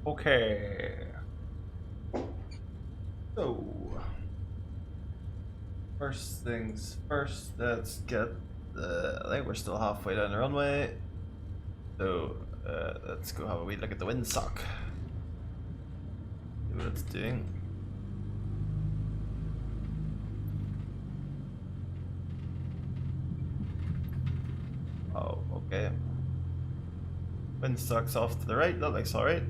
Okay. So, first things first, let's get I think we're still halfway down the runway. So, let's go have a wee look at the windsock. See what it's doing. Oh, okay. Windsock's off to the right, that looks alright.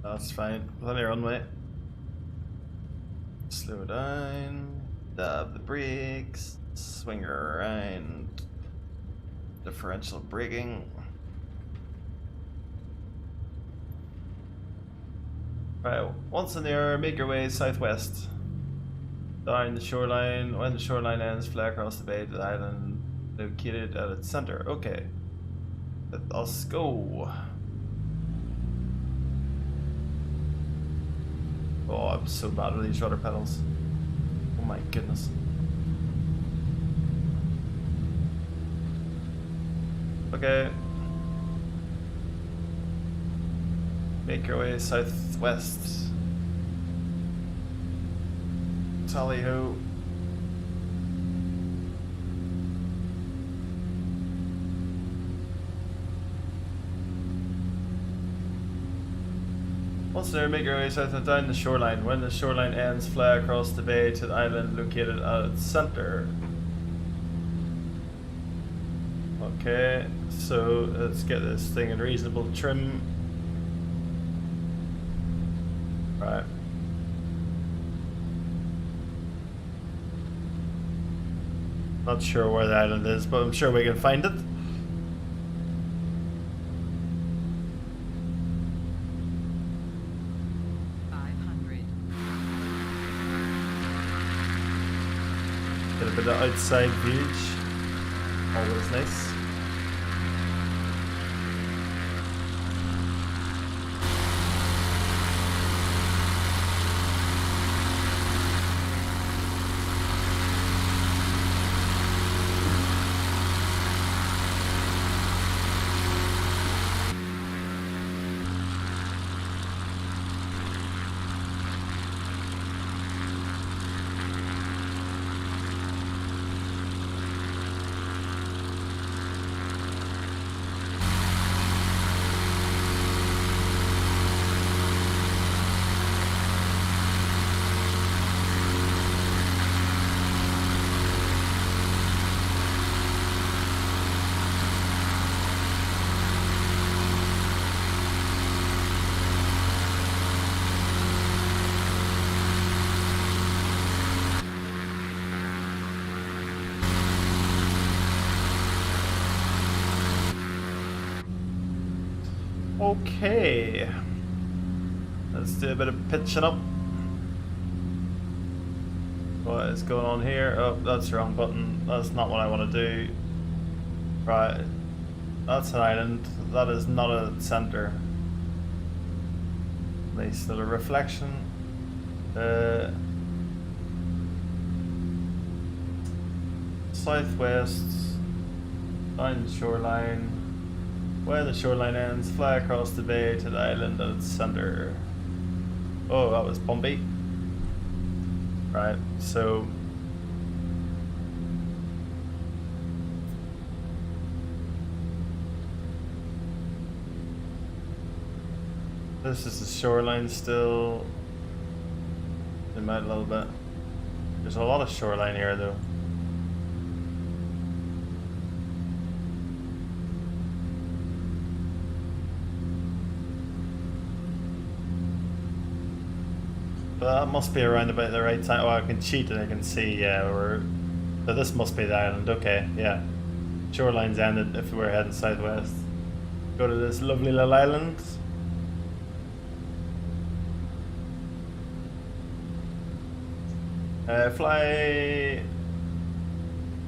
That's fine. Plenty of runway. Slow down. Dab the brakes. Swing her around. Differential braking. Right, once in the air, make your way southwest. Down the shoreline. When the shoreline ends, fly across the bay to the island located at its center. Okay. Let us go. Oh, I'm so bad with these rudder pedals. Oh my goodness. Okay. Make your way southwest. Tally ho. Once there, make your way south and down the shoreline. When the shoreline ends, fly across the bay to the island located at its center. Okay, so let's get this thing in reasonable trim. Right. Not sure where the island is, but I'm sure we can find it. Get a bit of outside view. Always nice. Okay, let's do a bit of pitching up. What is going on here? Oh, that's the wrong button. That's not what I want to do. Right, that's an island. That is not a center. Nice little reflection. Southwest, down the shoreline. Where the shoreline ends, fly across the bay to the island at its center. Oh, that was bumpy. Right, so this is the shoreline still. Zoom out a little bit. There's a lot of shoreline here though. But that must be around about the right time. Oh, I can cheat and I can see, yeah, so this must be the island, okay, yeah. Shoreline's ended if we're heading southwest. Go to this lovely little island. Fly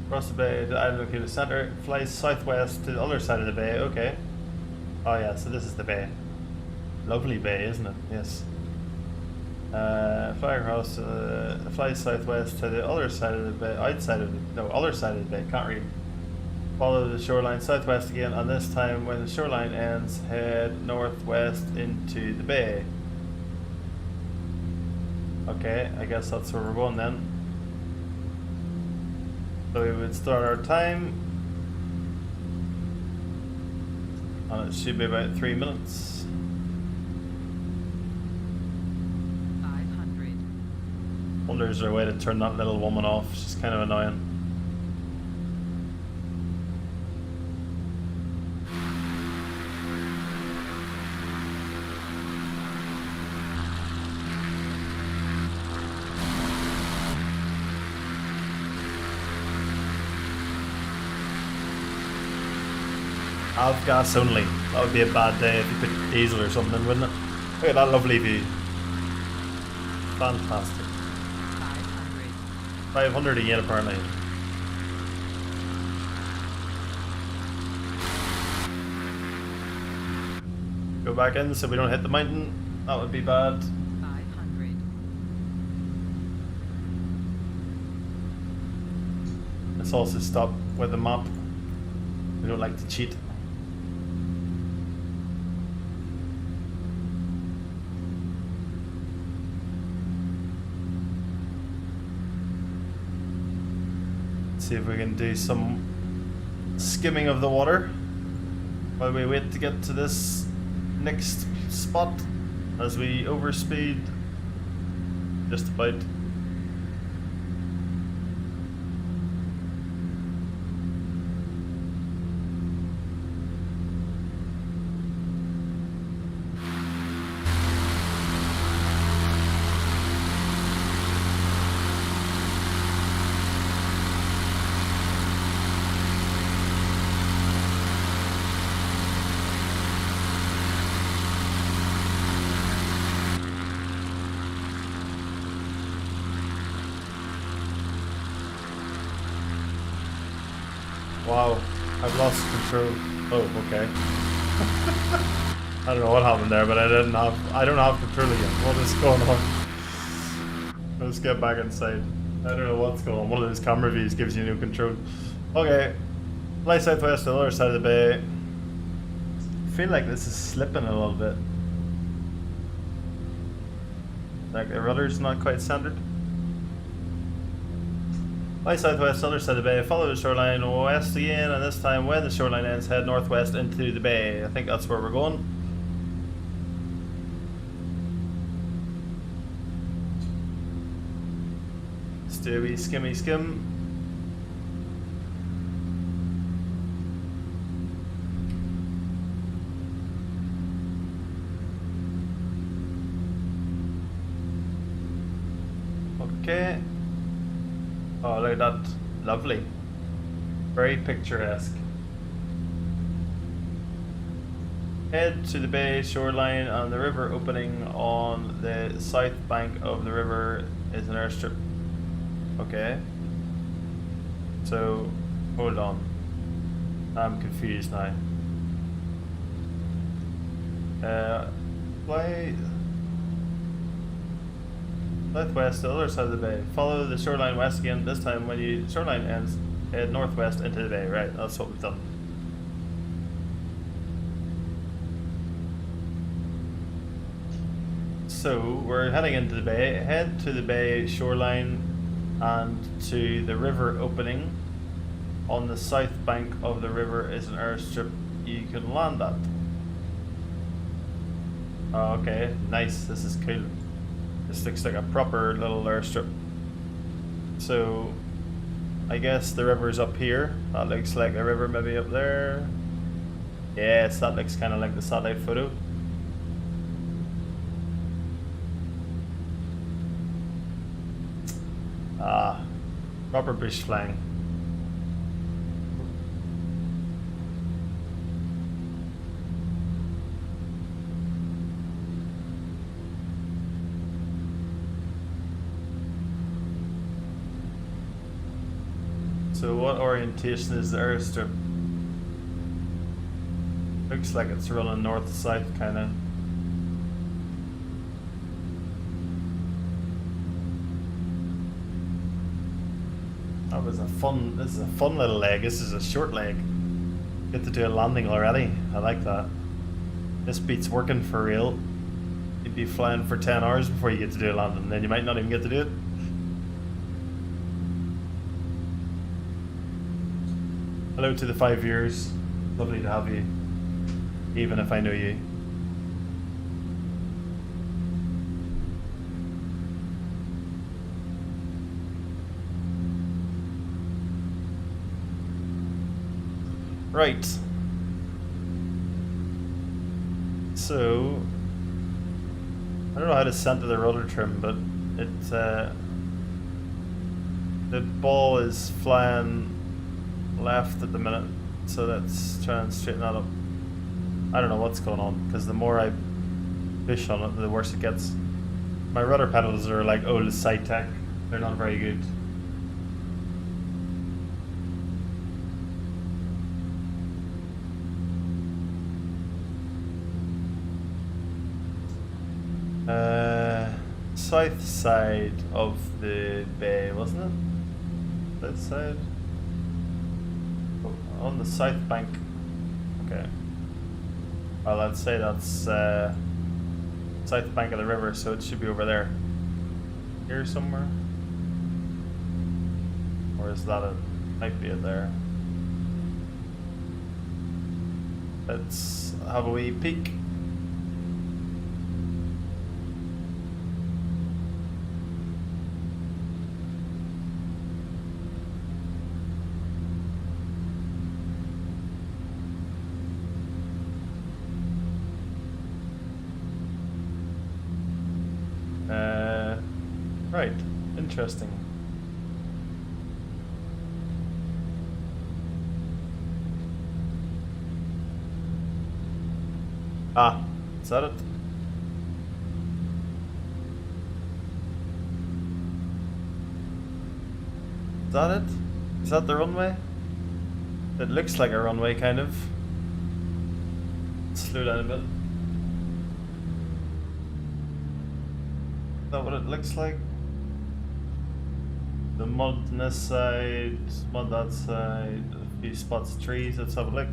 across the bay to the island located center. Fly southwest to the other side of the bay. Okay. Oh yeah, so this is the bay. Lovely bay, isn't it? Yes. Fly across. Fly southwest to the other side of the bay. Outside of the other side of the bay. Can't read. Follow the shoreline southwest again, and this time when the shoreline ends, head northwest into the bay. Okay, I guess that's where we're going then. So we would start our time, and it should be about 3 minutes. 500. Wonder is there a way to turn that little woman off? She's kind of annoying. Half gas only. That would be a bad day if you put diesel or something, wouldn't it? Look at that lovely view. Fantastic. 500. 500 again apparently. Go back in so we don't hit the mountain. That would be bad. 500. Let's also stop with the map. We don't like to cheat. See if we can do some skimming of the water while we wait to get to this next spot as we overspeed just about. Wow, I've lost control. Oh, okay. I don't know what happened there, but I don't have control again. What is going on? Let's get back inside. I don't know what's going on. One of those camera views gives you no control. Okay. Fly southwest to the other side of the bay. I feel like this is slipping a little bit. Like the rudder's not quite centered. Fly southwest, other side of the bay, follow the shoreline west again, and this time when the shoreline ends, head northwest into the bay. I think that's where we're going. Let's do a wee skimmy skim. Okay. Oh, look at that. Lovely. Very picturesque. Head to the bay shoreline and the river opening on the south bank of the river is an airstrip. Okay. So, hold on. I'm confused now. Why? Southwest, the other side of the bay. Follow the shoreline west again. This time, when the shoreline ends, head northwest into the bay. Right, that's what we've done. So we're heading into the bay. Head to the bay shoreline and to the river opening. On the south bank of the river is an airstrip you can land at. Oh, okay, nice. This is cool. This looks like a proper little airstrip. So, I guess the river's up here. That looks like a river maybe up there. Yes, that looks kind of like the satellite photo. Ah, proper bush flying. So what orientation is the airstrip? Looks like it's running north-south kind of. This is a fun little leg. This is a short leg. Get to do a landing already. I like that. This beats working for real. You'd be flying for 10 hours before you get to do a landing, then you might not even get to do it. Hello to the 5 years. Lovely to have you, even if I know you. Right. So I don't know how to center the rudder trim, but the ball is flying left at the minute, so let's try and straighten that up. I don't know what's going on, because the more I push on it, the worse it gets. My rudder pedals are like old Cytec. They're not very good. South side of the bay, wasn't it? That side? Oh, on the south bank. Okay. Well, I'd say that's south bank of the river, so it should be over there. Here somewhere? Or is that it? Might be it there. Let's have a wee peek. Right, interesting. Ah, is that it? Is that it? Is that the runway? It looks like a runway, kind of. Slow down a bit. Is that what it looks like? The mud on this side, mud that side, a few spots of trees. Let's have a look.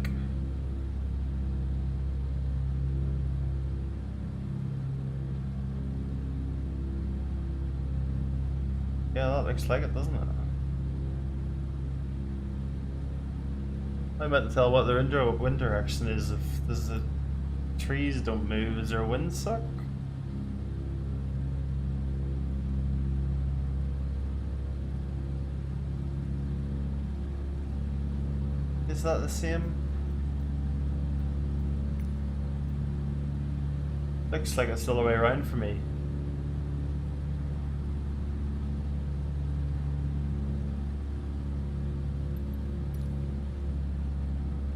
Yeah, that looks like it, doesn't it? I'm about to tell what the wind direction is. If the trees don't move, is there a wind suck? Is that the same? Looks like it's the other way around for me.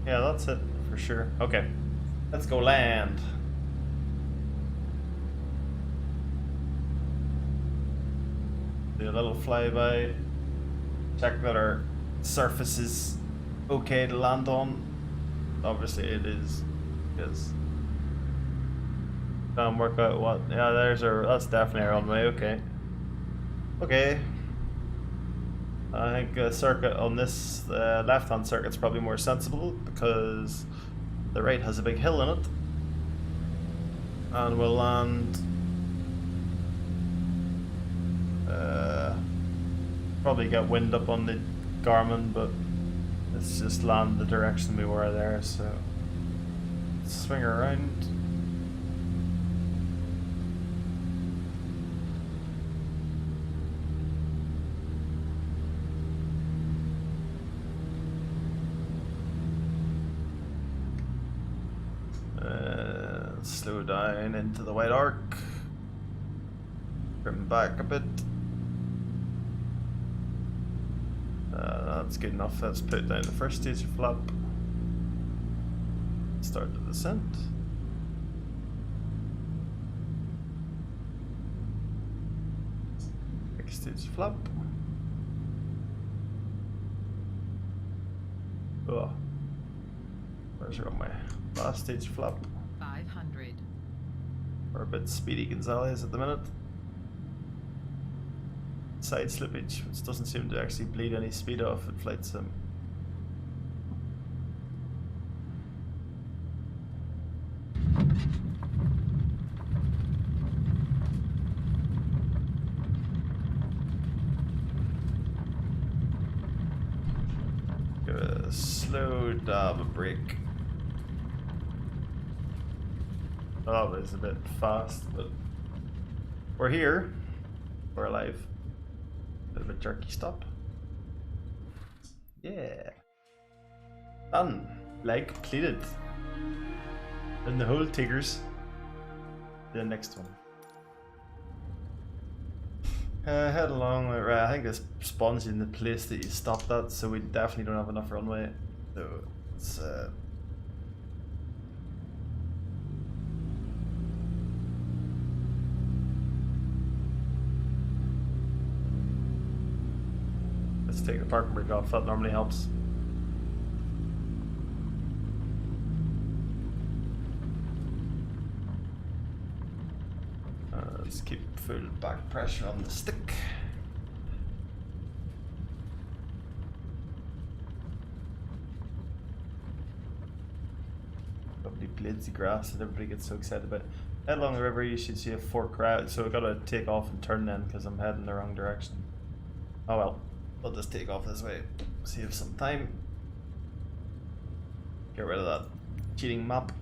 Yeah, that's it for sure. Okay, let's go land. Do a little flyby. Check that our surface is okay to land on. Obviously it is, because try and work out what. Yeah, that's definitely our runway. Okay. I think a circuit on this left-hand circuit's probably more sensible, because the right has a big hill in it, and we'll land probably get wind up on the Garmin, but let's just land the direction we were there. So let's swing around. Slow down into the white arc. Trim back a bit. That's good enough. Let's put down the first stage of flap. Start the descent. Next stage flap. Oh. Where's on my last stage flap? 500. We're a bit speedy Gonzalez at the minute. Side slippage, which doesn't seem to actually bleed any speed off at flight sim. Give it a slow dab of brake. Oh, it's a bit fast, but we're here. We're alive. Bit of a jerky stop. Yeah. Done. Leg completed. And the whole Tigers. The next one. Head along, right, I think this spawns in the place that you stopped at, so we definitely don't have enough runway. So it's let's take the parking brake off, that normally helps. Let's keep full back pressure on the stick. Lovely blades of grass that everybody gets so excited about. Head along the river, you should see a fork route, so I've got to take off and turn then because I'm heading the wrong direction. Oh well, I'll just take off this way, save some time. Get rid of that cheating map.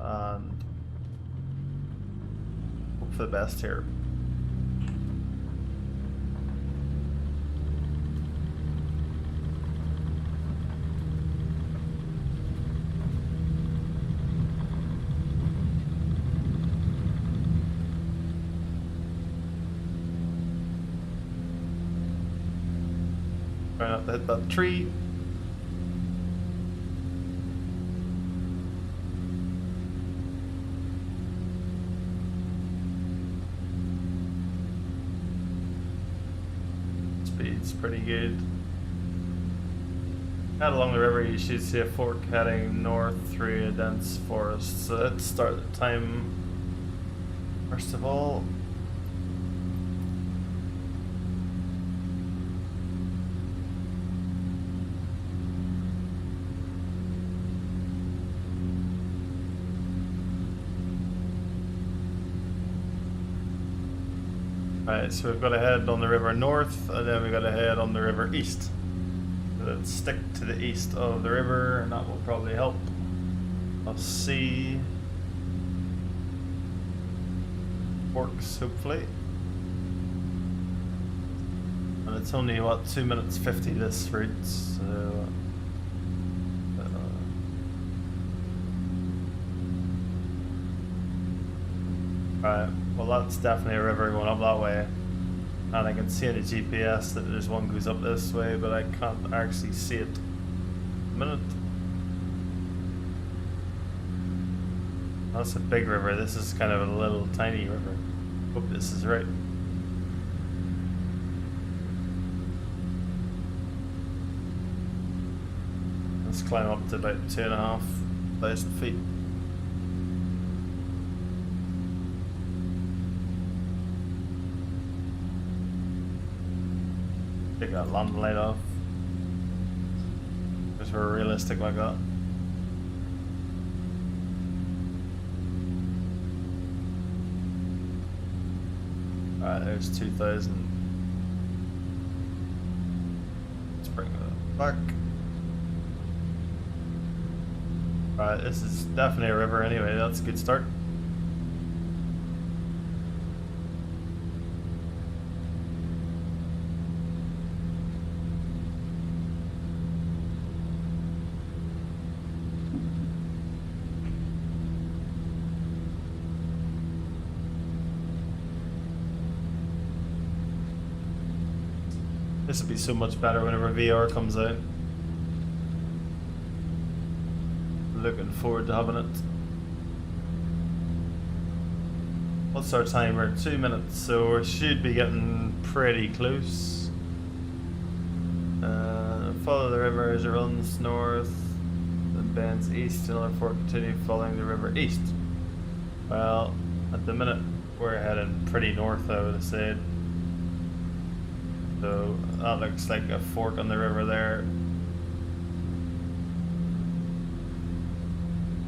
And hope for the best here. Try not to hit that tree. Speed's pretty good. Head along the river, you should see a fork heading north through a dense forest. So let's start the time. First of all, right, so we've got to head on the river north, and then we've got to head on the river east. So let's stick to the east of the river, and that will probably help us see forks, hopefully. And it's only, what, 2 minutes 50 this route, so... Right, well that's definitely a river going up that way. And I can see in the GPS that there's one goes up this way, but I can't actually see it. A minute. That's a big river, this is kind of a little tiny river. Hope this is right. Let's climb up to about 2,500 feet. Take that landing light off. Because we're realistic like that. Alright, there's 2,000. Let's bring that back. Alright, this is definitely a river anyway, that's a good start. This will be so much better whenever VR comes out. Looking forward to having it. What's our timer? 2 minutes, so we should be getting pretty close. follow the river as it runs north, then bends east to another fork, continue following the river east. Well, at the minute we're heading pretty north, I would have said. So that looks like a fork on the river there.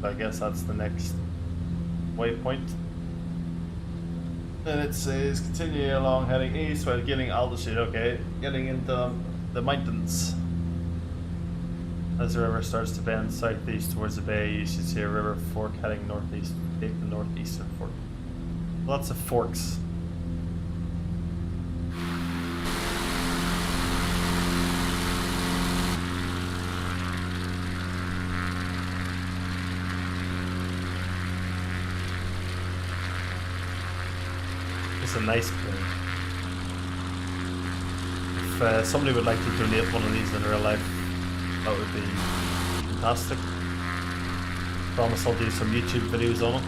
So I guess that's the next waypoint. And it says continue along heading east while getting altitude. Okay, getting into the mountains. As the river starts to bend southeast towards the bay, you should see a river fork heading northeast. Take the northeastern fork. Lots of forks. It's a nice plane. If somebody would like to donate one of these in real life, that would be fantastic. Promise I'll do some YouTube videos on it.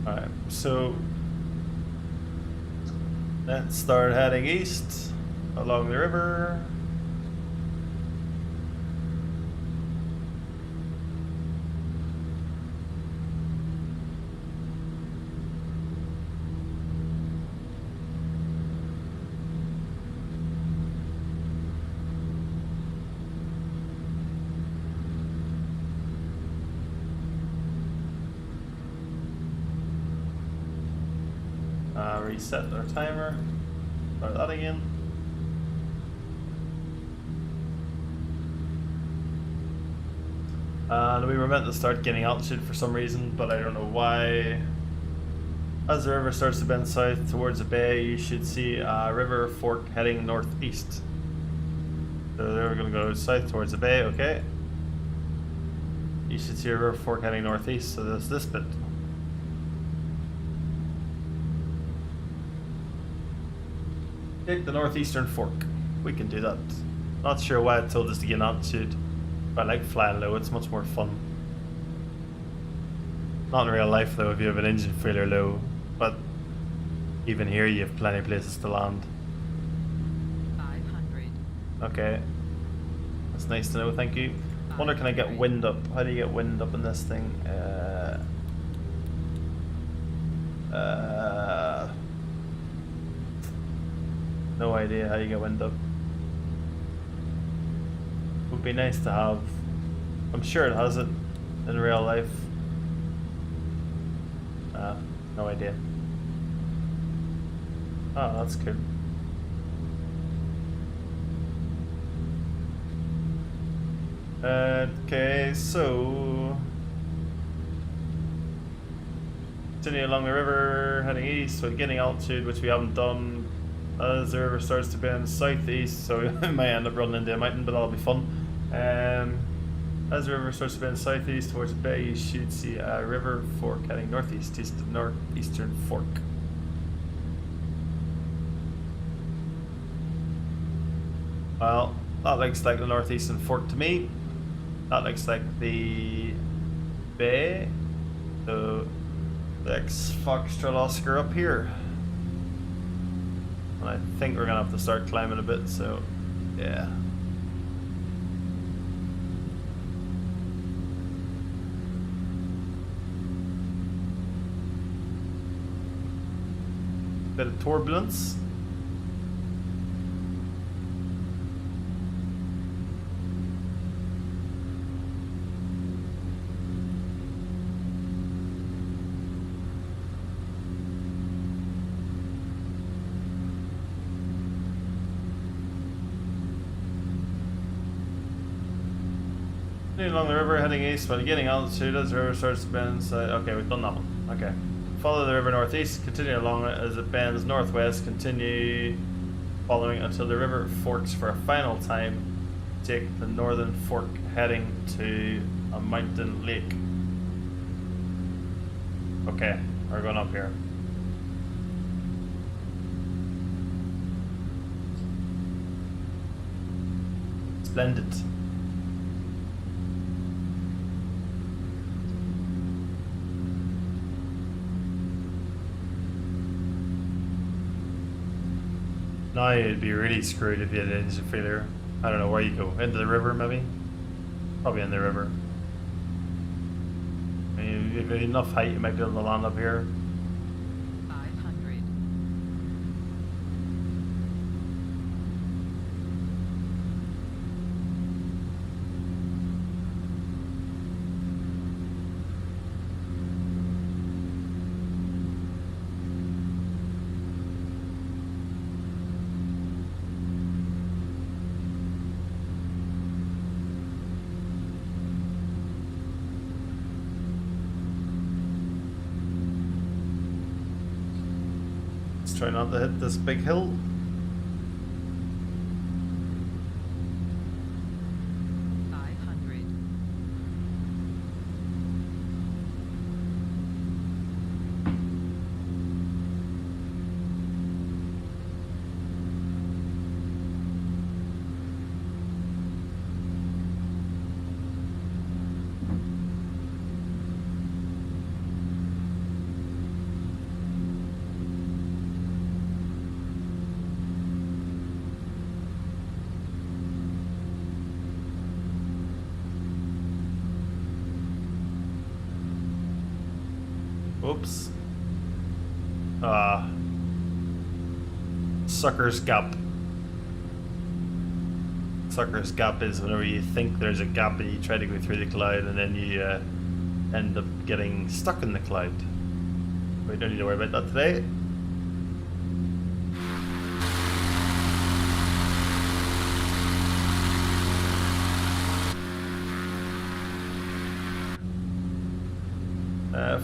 Alright, so let's start heading east along the river. Reset our timer. Start that again. And we were meant to start getting altitude for some reason, but I don't know why. As the river starts to bend south towards the bay, you should see a river fork heading northeast. So we're going to go south towards the bay, okay. You should see a river fork heading northeast, so there's this bit. Take the northeastern fork. We can do that. Not sure why it told us to get an altitude. But I like flying low, it's much more fun. Not in real life though if you have an engine failure low. But even here you have plenty of places to land. 500. Okay. That's nice to know, thank you. Wonder can I get wind up? How do you get wind up in this thing? No idea how you get wind up. Would be nice to have. I'm sure it has it in real life. No idea. Oh, that's good. Okay, so continue along the river, heading east with getting altitude, which we haven't done. As the river starts to bend southeast, so we might end up running into a mountain, but that'll be fun. As the river starts to bend southeast towards the bay, you should see a river fork heading northeast to the northeastern fork. Well, that looks like the northeastern fork to me. That looks like the bay. So let's Foxtrot Oscar up here. And I think we're gonna have to start climbing a bit, so yeah. Bit of turbulence. Along the river heading east while getting altitude as the river starts to bend. So, okay, we've done that one. Okay. Follow the river northeast, continue along it as it bends northwest, continue following until the river forks for a final time. Take the northern fork heading to a mountain lake. Okay, we're going up here. Splendid. Now you'd be really screwed if you had an engine failure. I don't know where you go. Into the river, maybe? Probably in the river. I mean, if you have enough height, you might be able to land up here. 500. Let's try not to hit this big hill. Oops. Sucker's Gap. Sucker's Gap is whenever you think there's a gap and you try to go through the cloud and then you end up getting stuck in the cloud. We don't need to worry about that today.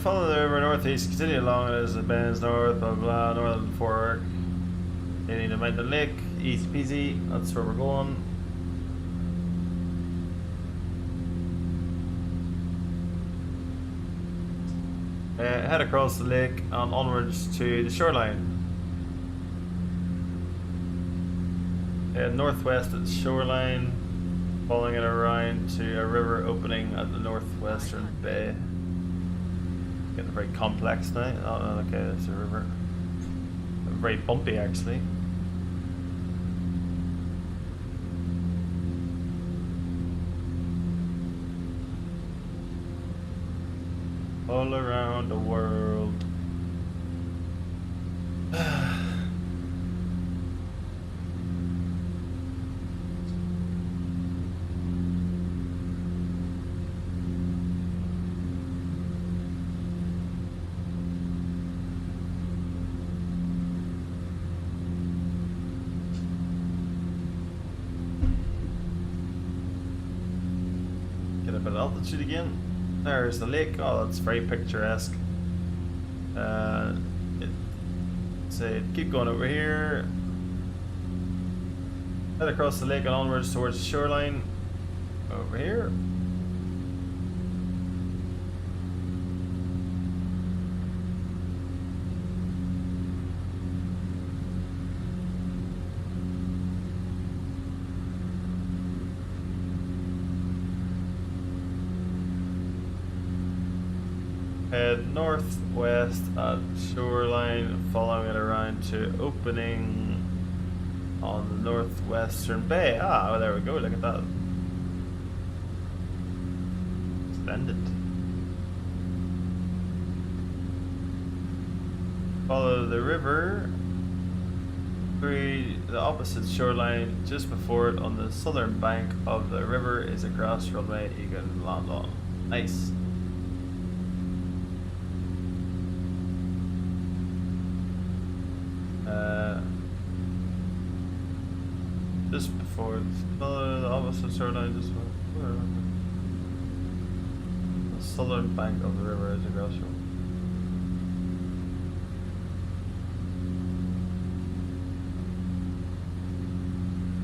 Follow the river northeast, continue along as it bends north, blah blah, northern fork. Heading to Mountain Lake, easy peasy, that's where we're going. Head across the lake and onwards to the shoreline. Northwest at the shoreline, following it around to a river opening at the northwestern bay. Getting very complex now. Oh, okay, that's a river. Very bumpy, actually. All around the world. Get a bit of altitude again. There's the lake. Oh, that's very picturesque. Keep going over here. Head across the lake and onwards towards the shoreline. Over here. Head northwest at shoreline, following it around to opening on the northwestern bay. Ah, well, there we go. Look at that. Splendid. Follow the river through the opposite shoreline. Just before it, on the southern bank of the river, is a grass runway you can land on. Nice. Just before the opposite shoreline, just before the southern bank of the river is a grass road.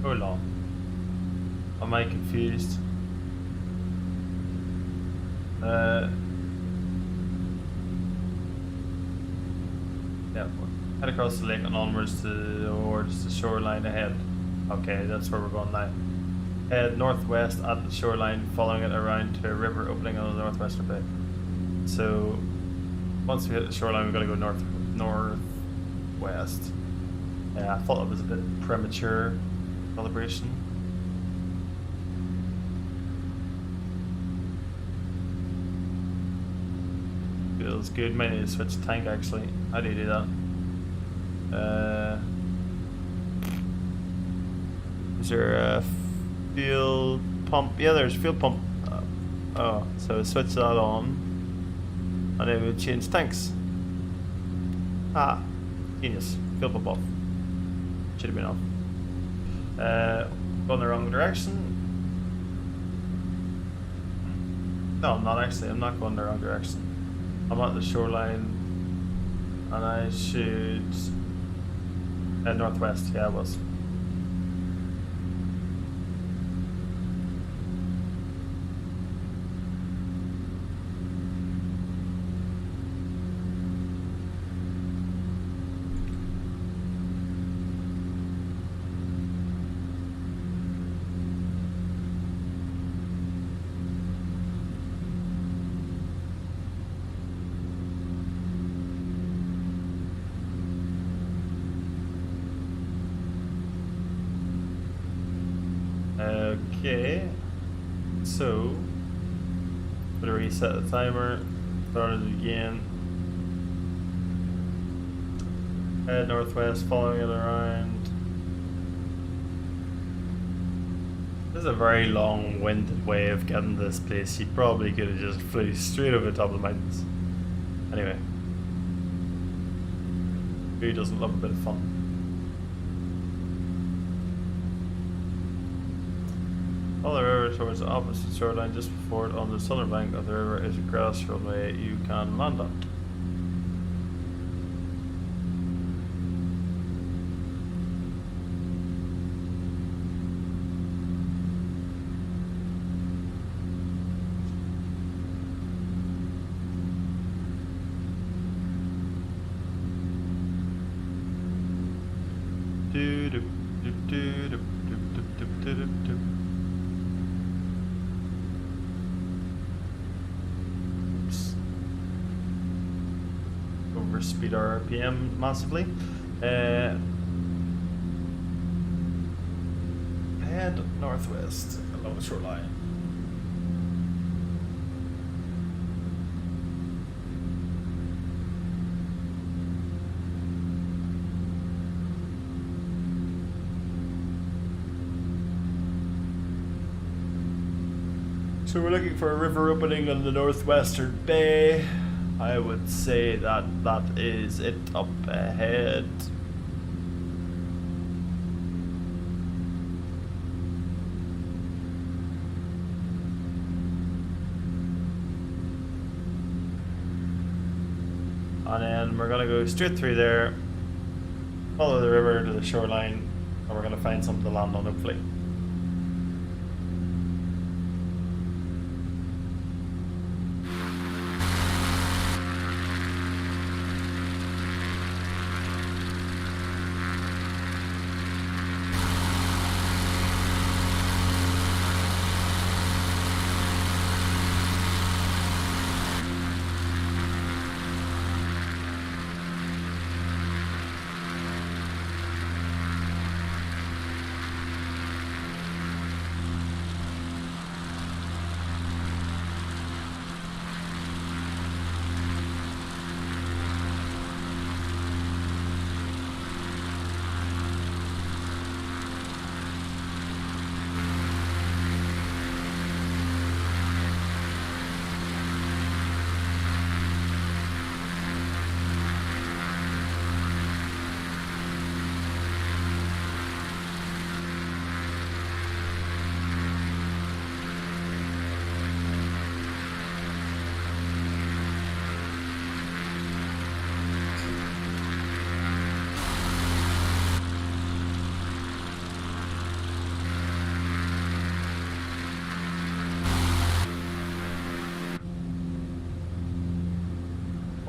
Hold on. Am I confused? Yeah. Head across the lake and onwards towards the shoreline ahead. Okay, that's where we're going now. Head northwest at the shoreline, following it around to a river opening on the northwestern bay. So, once we hit the shoreline, we've got to go northwest. Yeah, I thought it was a bit premature celebration. Feels good. Might need to switch tank actually. How do you do that? Is there a fuel pump? Yeah, there's fuel pump. Oh, so switch that on, and it would change tanks. Ah, genius. Fuel pump off. Should have been off. Going the wrong direction. No, I'm not actually. I'm not going the wrong direction. I'm at the shoreline, and I should head northwest. Yeah, I was. Okay, so better reset the timer, start it again. Head northwest, following it around. This is a very long-winded way of getting to this place. You probably could have just flew straight over the top of the mountains. Anyway, who doesn't love a bit of fun? Follow the river towards the opposite shoreline. Just before it, on the southern bank of the river, is a grass runway you can land on. Overspeed our RPM massively. Head northwest along the shoreline. So we're looking for a river opening on the northwestern bay. I would say that that is it up ahead. And then we're gonna go straight through there, follow the river to the shoreline, and we're gonna find something to land on hopefully.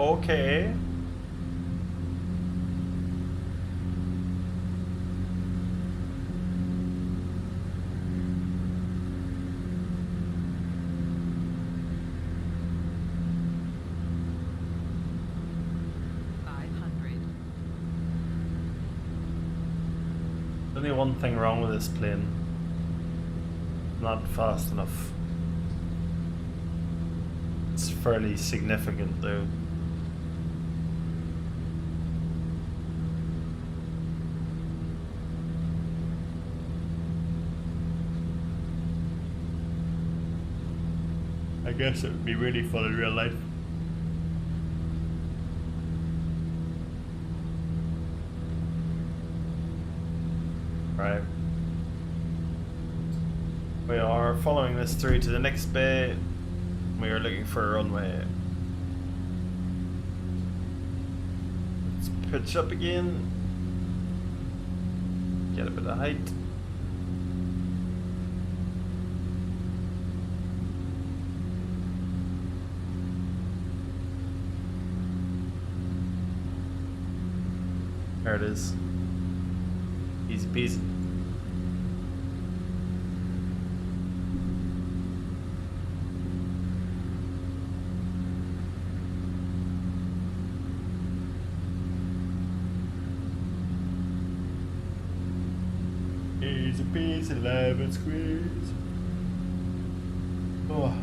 Okay. only one thing wrong with this plane. Not fast enough. It's fairly significant though. I guess it would be really fun in real life. Right. We are following this through to the next bay. We are looking for a runway. Let's pitch up again. Get a bit of height. There it is. Easy peasy. Easy peasy, lemon squeeze. Oh.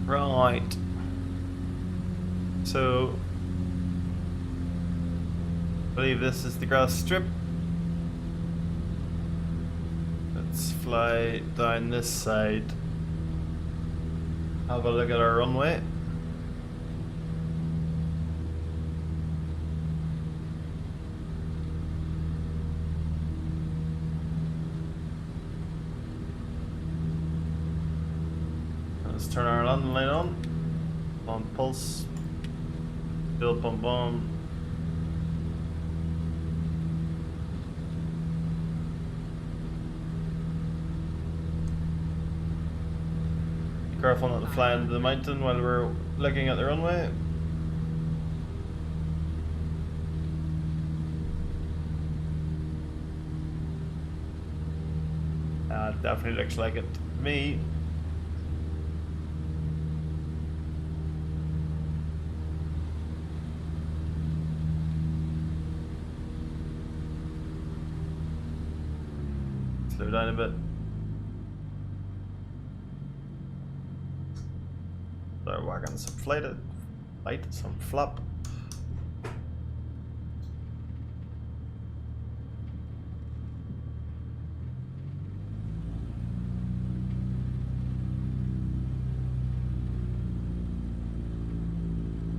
Right. So, I believe this is the grass strip. Let's fly down this side. Have a look at our runway. Let's turn our landing light on pulse, build bum bum. Be careful not to fly into the mountain while we're looking at the runway. It definitely looks like it to me. Slow down a bit. Start whacking some light, some flap.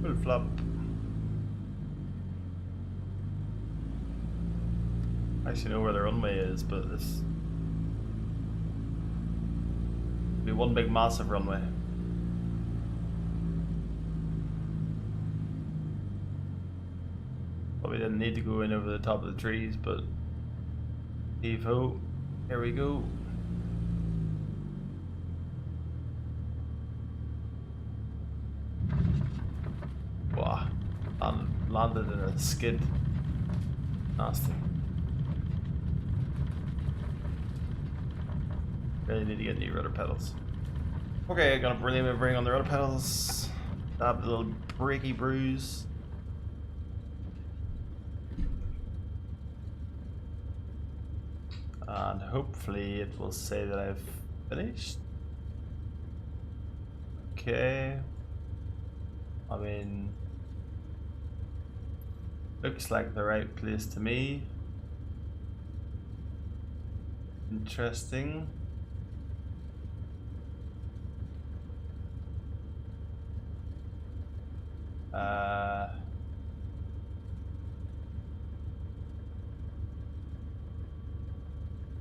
Full flap. I actually know where the runway is, but this be one big massive runway. Probably didn't need to go in over the top of the trees, but heave ho, here we go. Wow, and landed in a skid. Nasty. Really need to get new rudder pedals. Okay, gonna bring on the rudder pedals. Stab the little breaky bruise. And hopefully it will say that I've finished. Okay. I mean, looks like the right place to me. Interesting.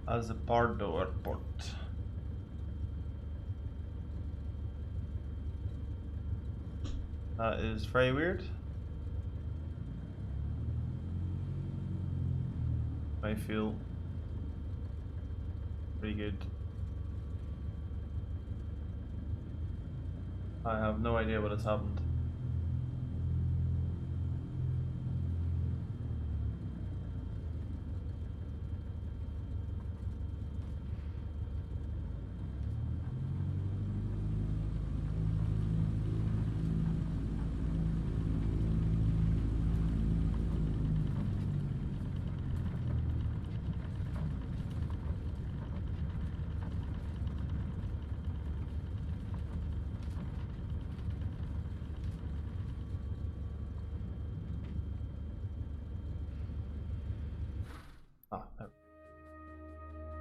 as a Bardo Airport. That is very weird. I feel pretty good. I have no idea what has happened.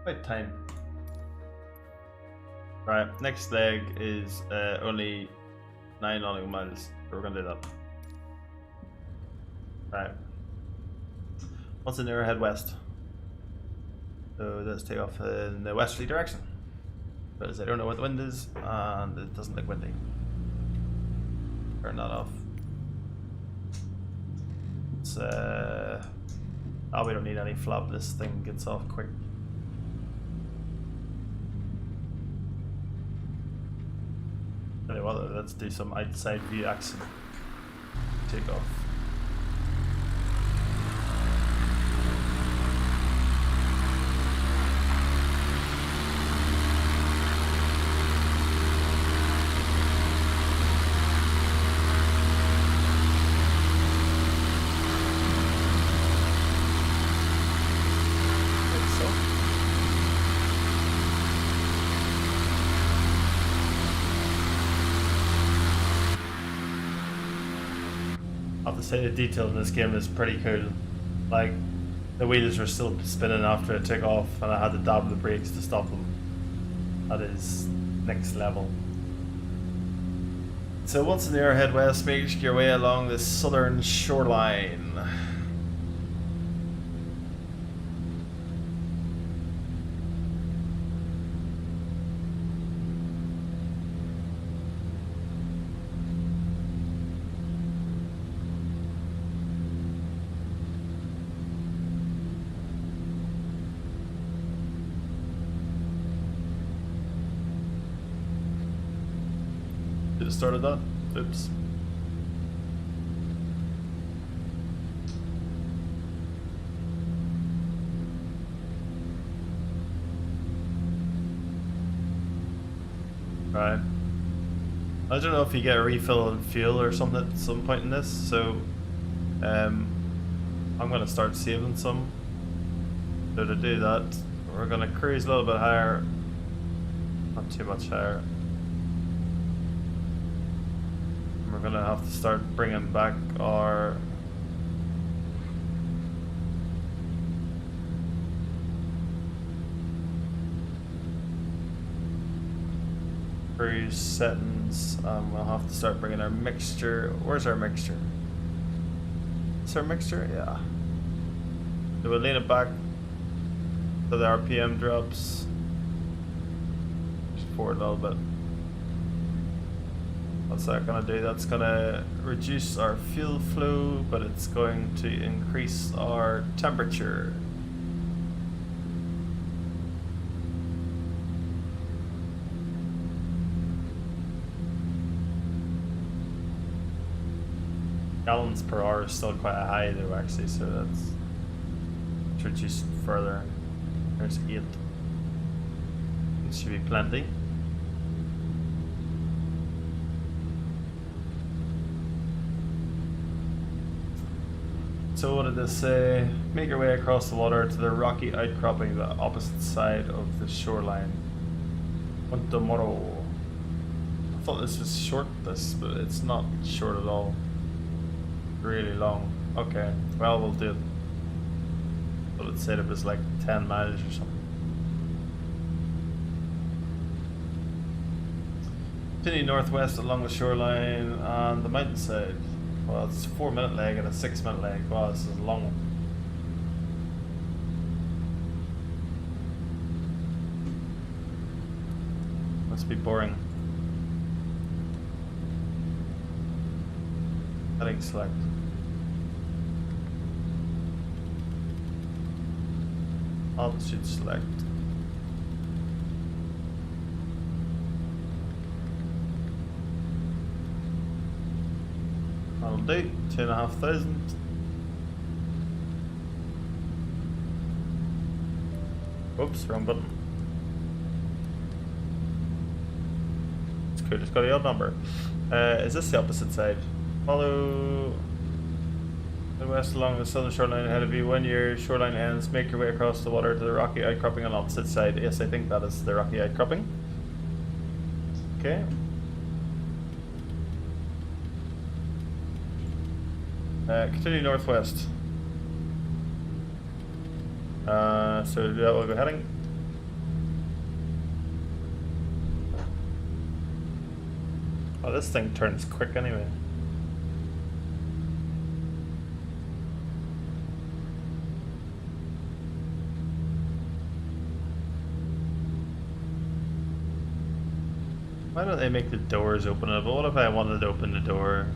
Wait, time. Right, next leg is only 9 nautical miles. We're gonna do that. Right. Once in there, head west. So let's take off in the westerly direction. Because I don't know what the wind is, and it doesn't look windy. Turn that off. It's oh, we don't need any flap. This thing gets off quick. Tell you what, let's do some outside view action. Take off. I have to say the detail in this game is pretty cool. Like, the wheels were still spinning after it took off and I had to dab the brakes to stop them. That is next level. So once in the air, head west, make your way along the southern shoreline. Should have started that. Oops. Right. I don't know if you get a refill on fuel or something at some point in this, so I'm gonna start saving some. So to do that, we're gonna cruise a little bit higher, not too much higher. We're gonna have to start bringing back our cruise settings. We'll have to start bringing our mixture. Where's our mixture? Is our mixture? Yeah. So we'll lean it back so the RPM drops. Just forward a little bit. What's that gonna do? That's gonna reduce our fuel flow, but it's going to increase our temperature. Gallons per hour is still quite high though, actually, so that's reduced further. There's 8. It should be plenty. So what did this say? Make your way across the water to the rocky outcropping the opposite side of the shoreline. Punta Moro. I thought this was short, but it's not short at all. Really long. Okay, well, we'll do it. But it said it was like 10 miles or something. Continue northwest along the shoreline and the mountainside. Well, it's a 4-minute leg and a 6-minute leg. Wow, this is a long one. Must be boring. Heading select. Altitude select. That'll do. 2,500. Oops, wrong button. It's cool, it's got a odd number. Is this the opposite side? Follow the west along the southern shoreline ahead of you. When your shoreline ends, make your way across the water to the rocky outcropping on the opposite side. Yes, I think that is the rocky outcropping. Okay. Continue northwest. So that will go heading. Oh, this thing turns quick anyway. Why don't they make the doors openable? What if I wanted to open the door?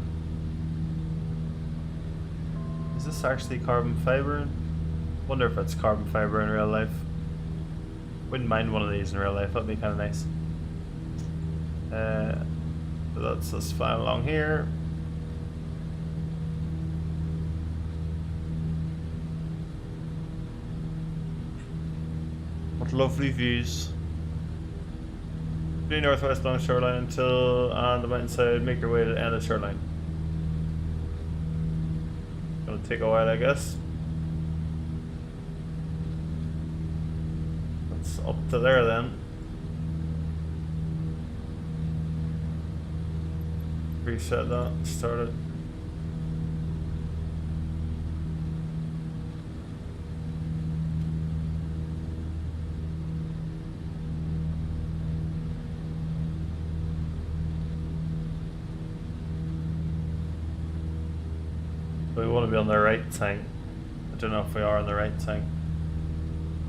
Is this actually carbon fiber? Wonder if it's carbon fiber in real life. Wouldn't mind one of these in real life, that'd be kind of nice. So that's us flying along here. What lovely views. Due northwest along the shoreline until on the mountainside, make your way to the end of the shoreline. Gonna take a while, I guess. That's up to there then. Reset that, start it. We want to be on the right tank. I don't know if we are on the right tank.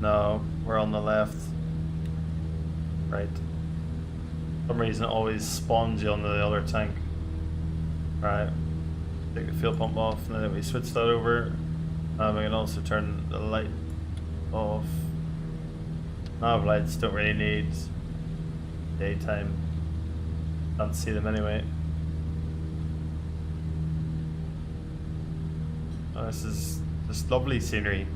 No, we're on the left. Right. For some reason it always spawns you on the other tank. Right. Take the fuel pump off and then we switch that over. We can also turn the light off. Nav lights don't really need daytime. Can't see them anyway. Oh, this is just lovely scenery.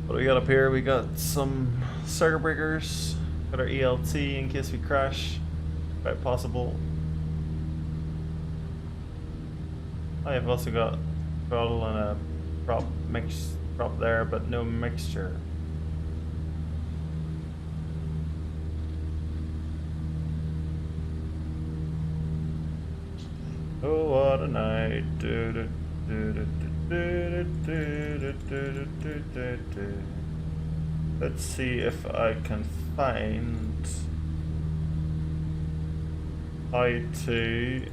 What do we got up here? We got some circuit breakers. Got our ELT in case we crash. Quite possible. I've also got throttle and a prop there, but no mixture. Oh, what a night! Let's see if I can find how to.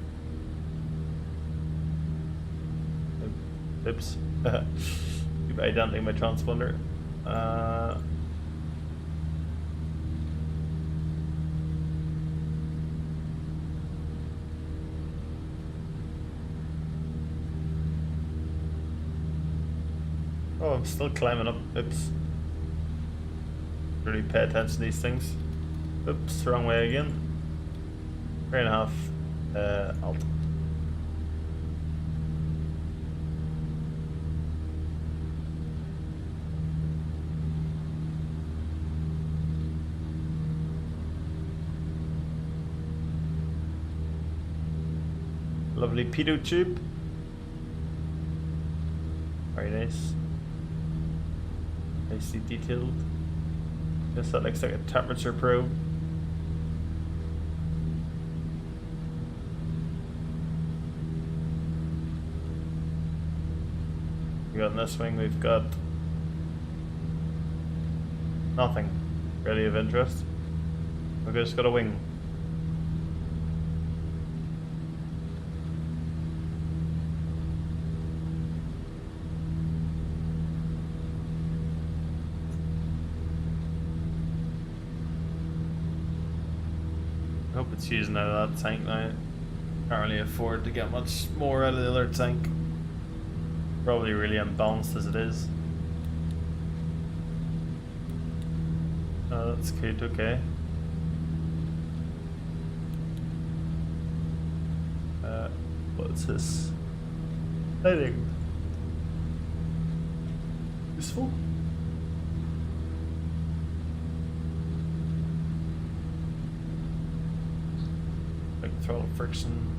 Oops. Keep identifying my transponder. Oh, I'm still climbing up. Oops. Really pay attention to these things. Oops, wrong way again. 3.5 alt. Lovely pitot tube. Very nice. Nicely detailed. Guess that looks like a temperature probe. We got in this wing, we've got nothing really of interest. We've just got a wing. It's using out of that tank now. Can't really afford to get much more out of the other tank. Probably really unbalanced as it is. Oh, that's good, okay. What's this? Lighting. Useful. Like throttle friction.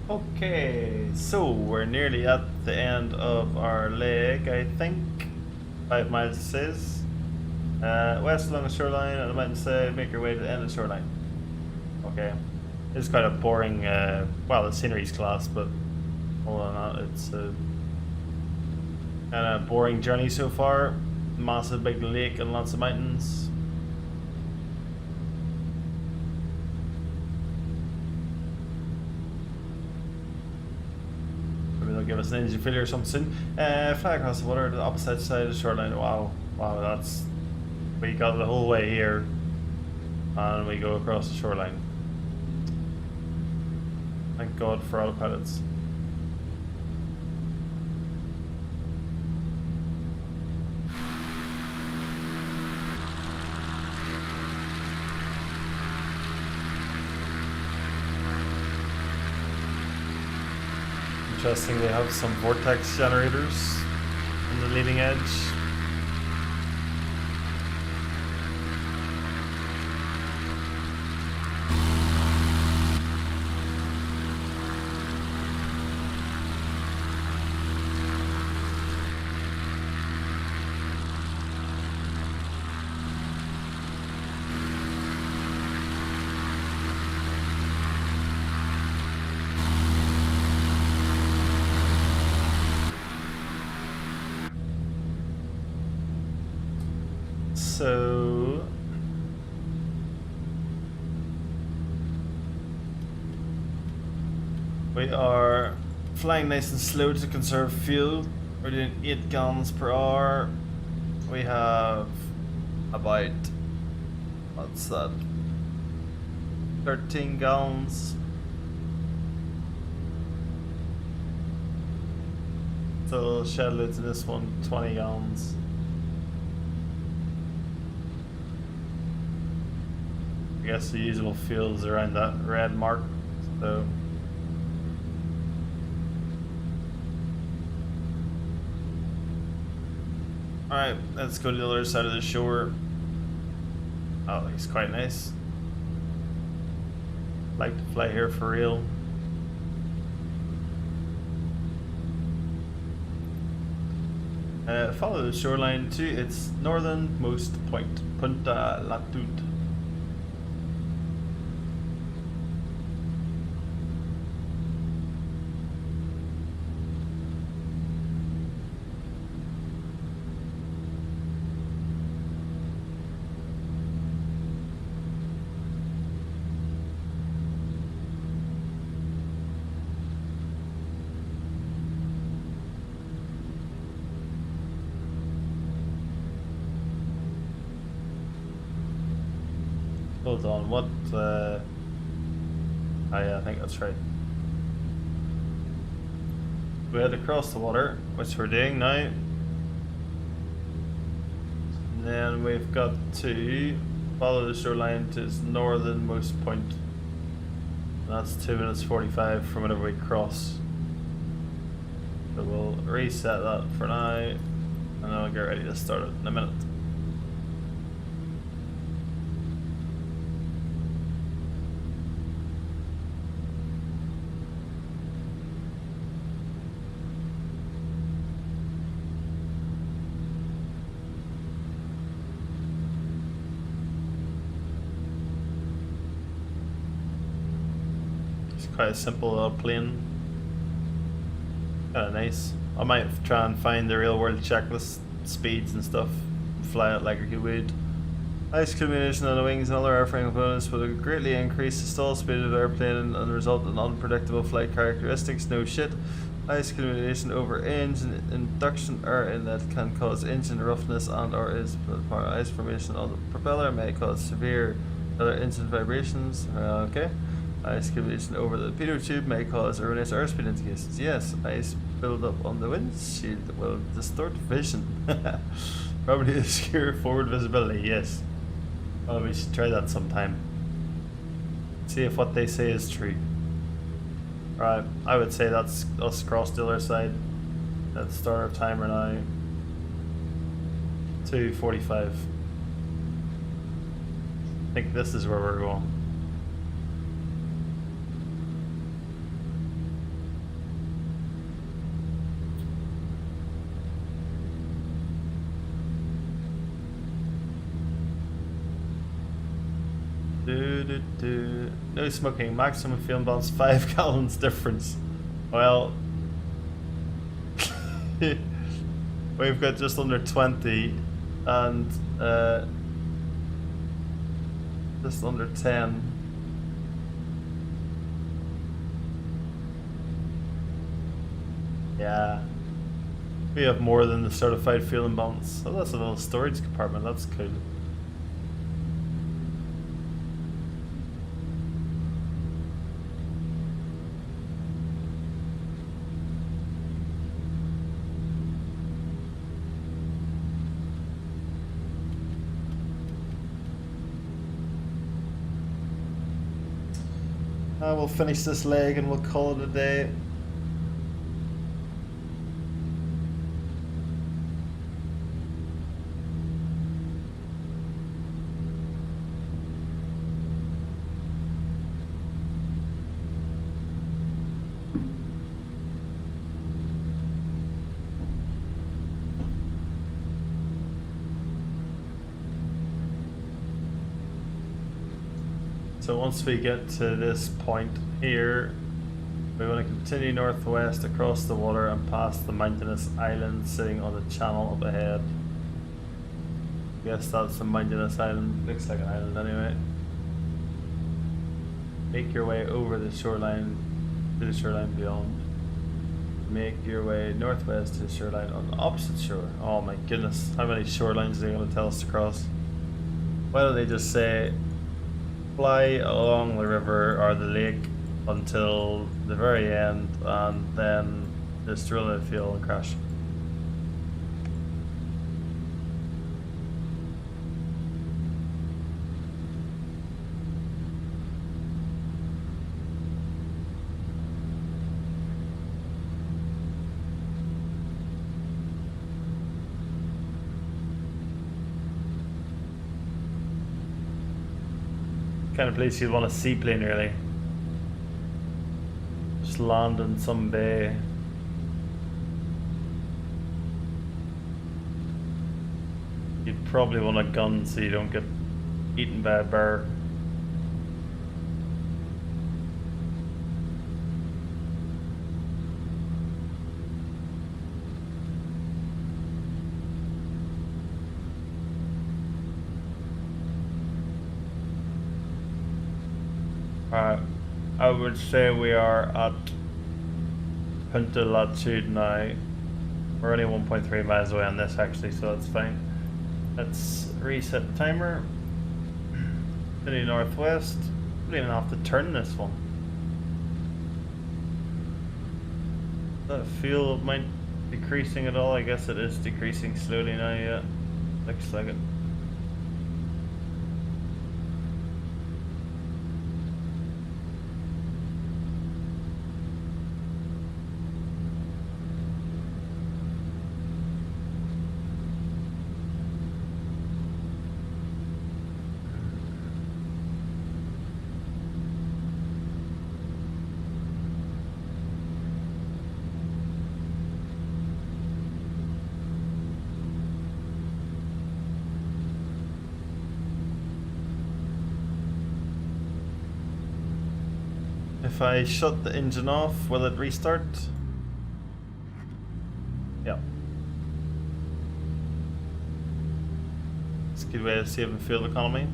Okay, so we're nearly at the end of our leg, I think. 5 miles it says. West along the shoreline on the mountainside, make your way to the end of the shoreline. Okay. It's quite a boring, well, the scenery's class, but hold on, it's a kind of boring journey so far. Massive big lake and lots of mountains. Give us an engine failure or something soon. Fly across the water to the opposite side of the shoreline. Wow, that's... We got the whole way here and we go across the shoreline. Thank God for autopilots. Interesting, they have some vortex generators on the leading edge. So we are flying nice and slow to conserve fuel. We're doing 8 gallons per hour. We have about, what's that, 13 gallons. So shed lids in this one, 20 gallons. I guess the usual fuel's around that red mark, so. Alright, let's go to the other side of the shore. Oh, it's quite nice. Like to fly here for real. Follow the shoreline to its northernmost point, Punta Latitude. Hold on, what, oh yeah, I think that's right. We had to cross the water, which we're doing now. And then we've got to follow the shoreline to its northernmost point. And that's 2 minutes 45 from whenever we cross. So we'll reset that for now, and then I'll get ready to start it in a minute. Quite a simple little plane. Kinda nice. I might try and find the real world checklist speeds and stuff and fly it like you would. Ice accumulation on the wings and other airframe components would greatly increase the stall speed of the airplane and result in unpredictable flight characteristics. No shit. Ice accumulation over engine induction air inlet can cause engine roughness and or is ice formation on the propeller may cause severe other engine vibrations. Okay. Ice accumulation over the pitot tube may cause erroneous airspeed indications. Yes, ice buildup on the windshield will distort vision. Probably obscure forward visibility, yes. Well, we should try that sometime. See if what they say is true. Right, I would say that's us across the other side. Let's start our timer now. 2:45. I think this is where we're going. No smoking, maximum fuel balance 5 gallons difference. Well, we've got just under 20 and just under 10. Yeah, we have more than the certified fuel imbalance. Oh, that's a little storage compartment, that's cool. We'll finish this leg and we'll call it a day. So once we get to this point here, we want to continue northwest across the water and past the mountainous island sitting on the channel up ahead. Yes, that's the mountainous island. Looks like an island anyway. Make your way over the shoreline to the shoreline beyond. Make your way northwest to the shoreline on the opposite shore. Oh my goodness, how many shorelines are they going to tell us to cross? Why don't they just say fly along the river or the lake until the very end and then just drill in fuel and crash? Kind of place you'd want a seaplane, really. Just land in some bay. You'd probably want a gun so you don't get eaten by a bear. I would say we are at Punta Latitude now. We're only 1.3 miles away on this actually, so that's fine. Let's reset the timer. Continue northwest. We don't even have to turn this one. Does that fuel mind decreasing at all? I guess it is decreasing slowly now, yeah. Looks like it. If I shut the engine off, will it restart? Yeah. It's a good way of saving fuel economy.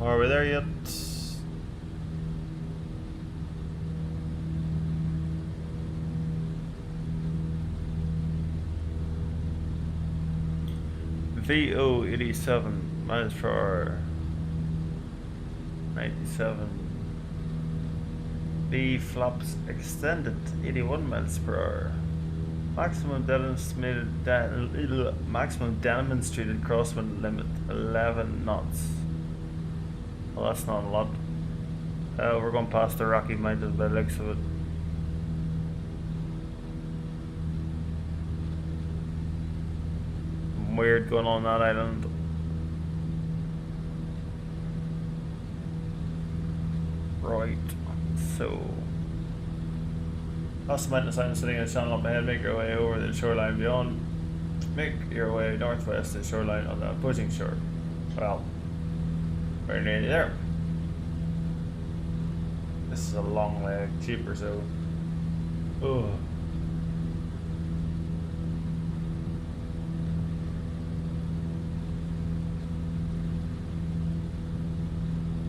Are we there yet? VO 87 miles per hour. 97. B flaps extended 81 miles per hour. Maximum demonstrated crosswind limit 11 knots. Well, that's not a lot. We're going past the Rocky Mountains by the looks of it. Weird going on that island. Right, so past the mountain sign sitting in a channel up ahead, make your way over the shoreline beyond. Make your way northwest to the shoreline on the opposing shore. Well, very nearly there. This is a long leg, cheaper, so. Oh.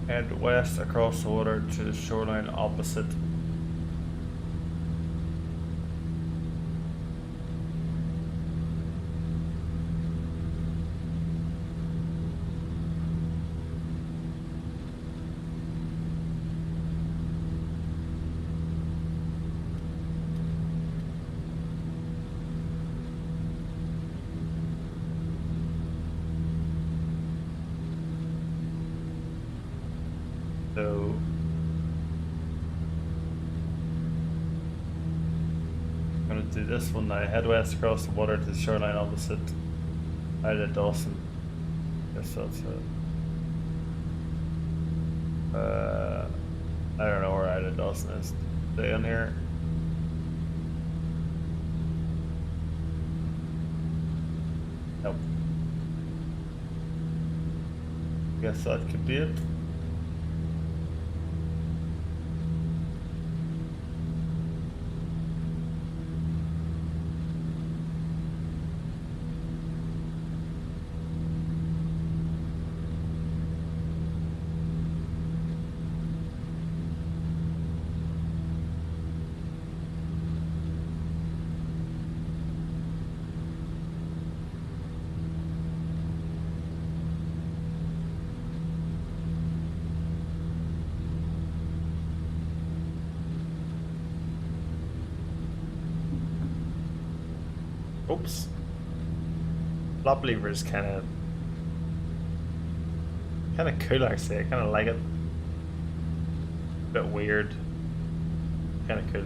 Head west across the water to the shoreline opposite. So I'm gonna do this one now. Head west across the water to the shoreline opposite Isle of Dawson. Guess that's it. I don't know where Isle of Dawson is. Stay on here. Nope. Guess that could be it. Oops. Flop lever is kind of cool actually. I kind of like it. Bit weird. Kind of cool.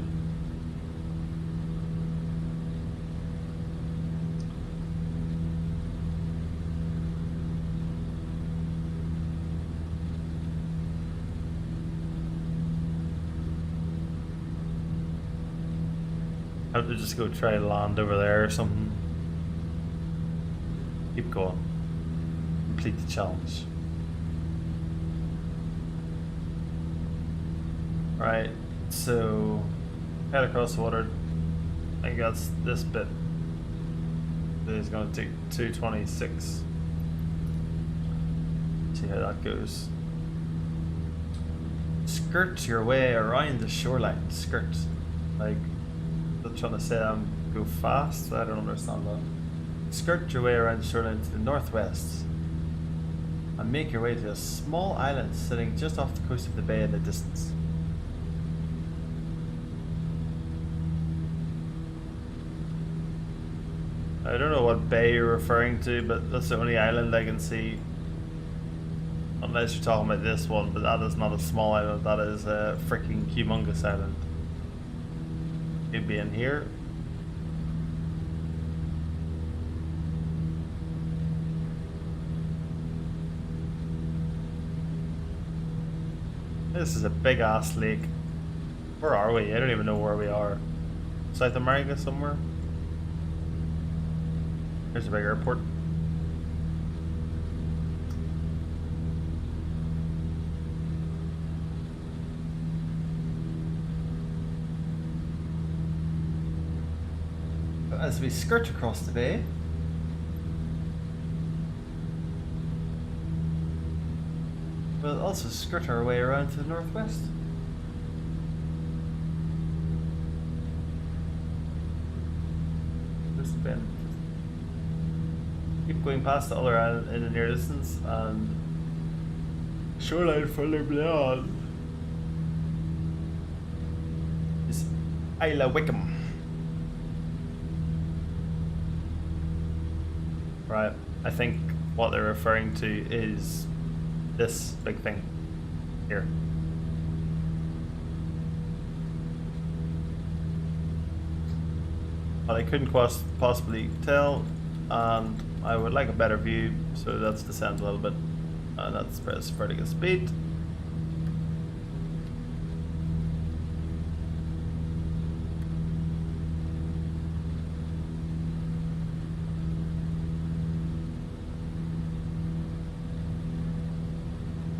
I have to just go try to land over there or something. Keep going. Complete the challenge. Alright, so head across the water. I think that's this bit. It's going to take 226. See how that goes. Skirt your way around the shoreline. Skirt. Like, they're trying to say go fast. I don't understand that. Skirt your way around the shoreline to the northwest and make your way to a small island sitting just off the coast of the bay in the distance. I don't know what bay you're referring to, but that's the only island I can see. Unless you're talking about this one, but that is not a small island, that is a freaking humongous island. It'd be in here. This is a big ass lake. Where are we? I don't even know where we are. South America somewhere? Here's a big airport. As we skirt across the bay, we'll also skirt our way around to the northwest. This bend. Keep going past the other island in the near distance and shoreline further beyond is Isla Wickham. Right, I think what they're referring to is this big thing here. Well, I couldn't possibly tell, and I would like a better view, so let's descend a little bit, and let's press vertical speed.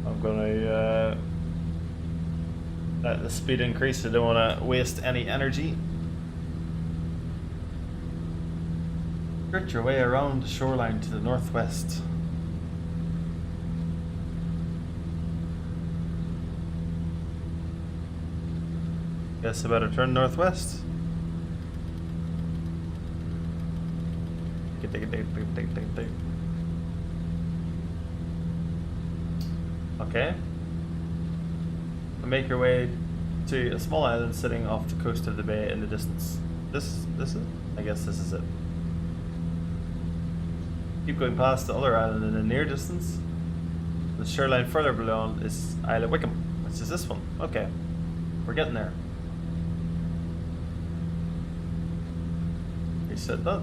I'm gonna let the speed increase. I don't want to waste any energy. Skirt your way around the shoreline to the northwest. Guess I better turn northwest. Okay. And make your way to a small island sitting off the coast of the bay in the distance. This is it? I guess this is it. Keep going past the other island in the near distance. The shoreline further below is Isla Wickham, which is this one. Okay, we're getting there. You said that.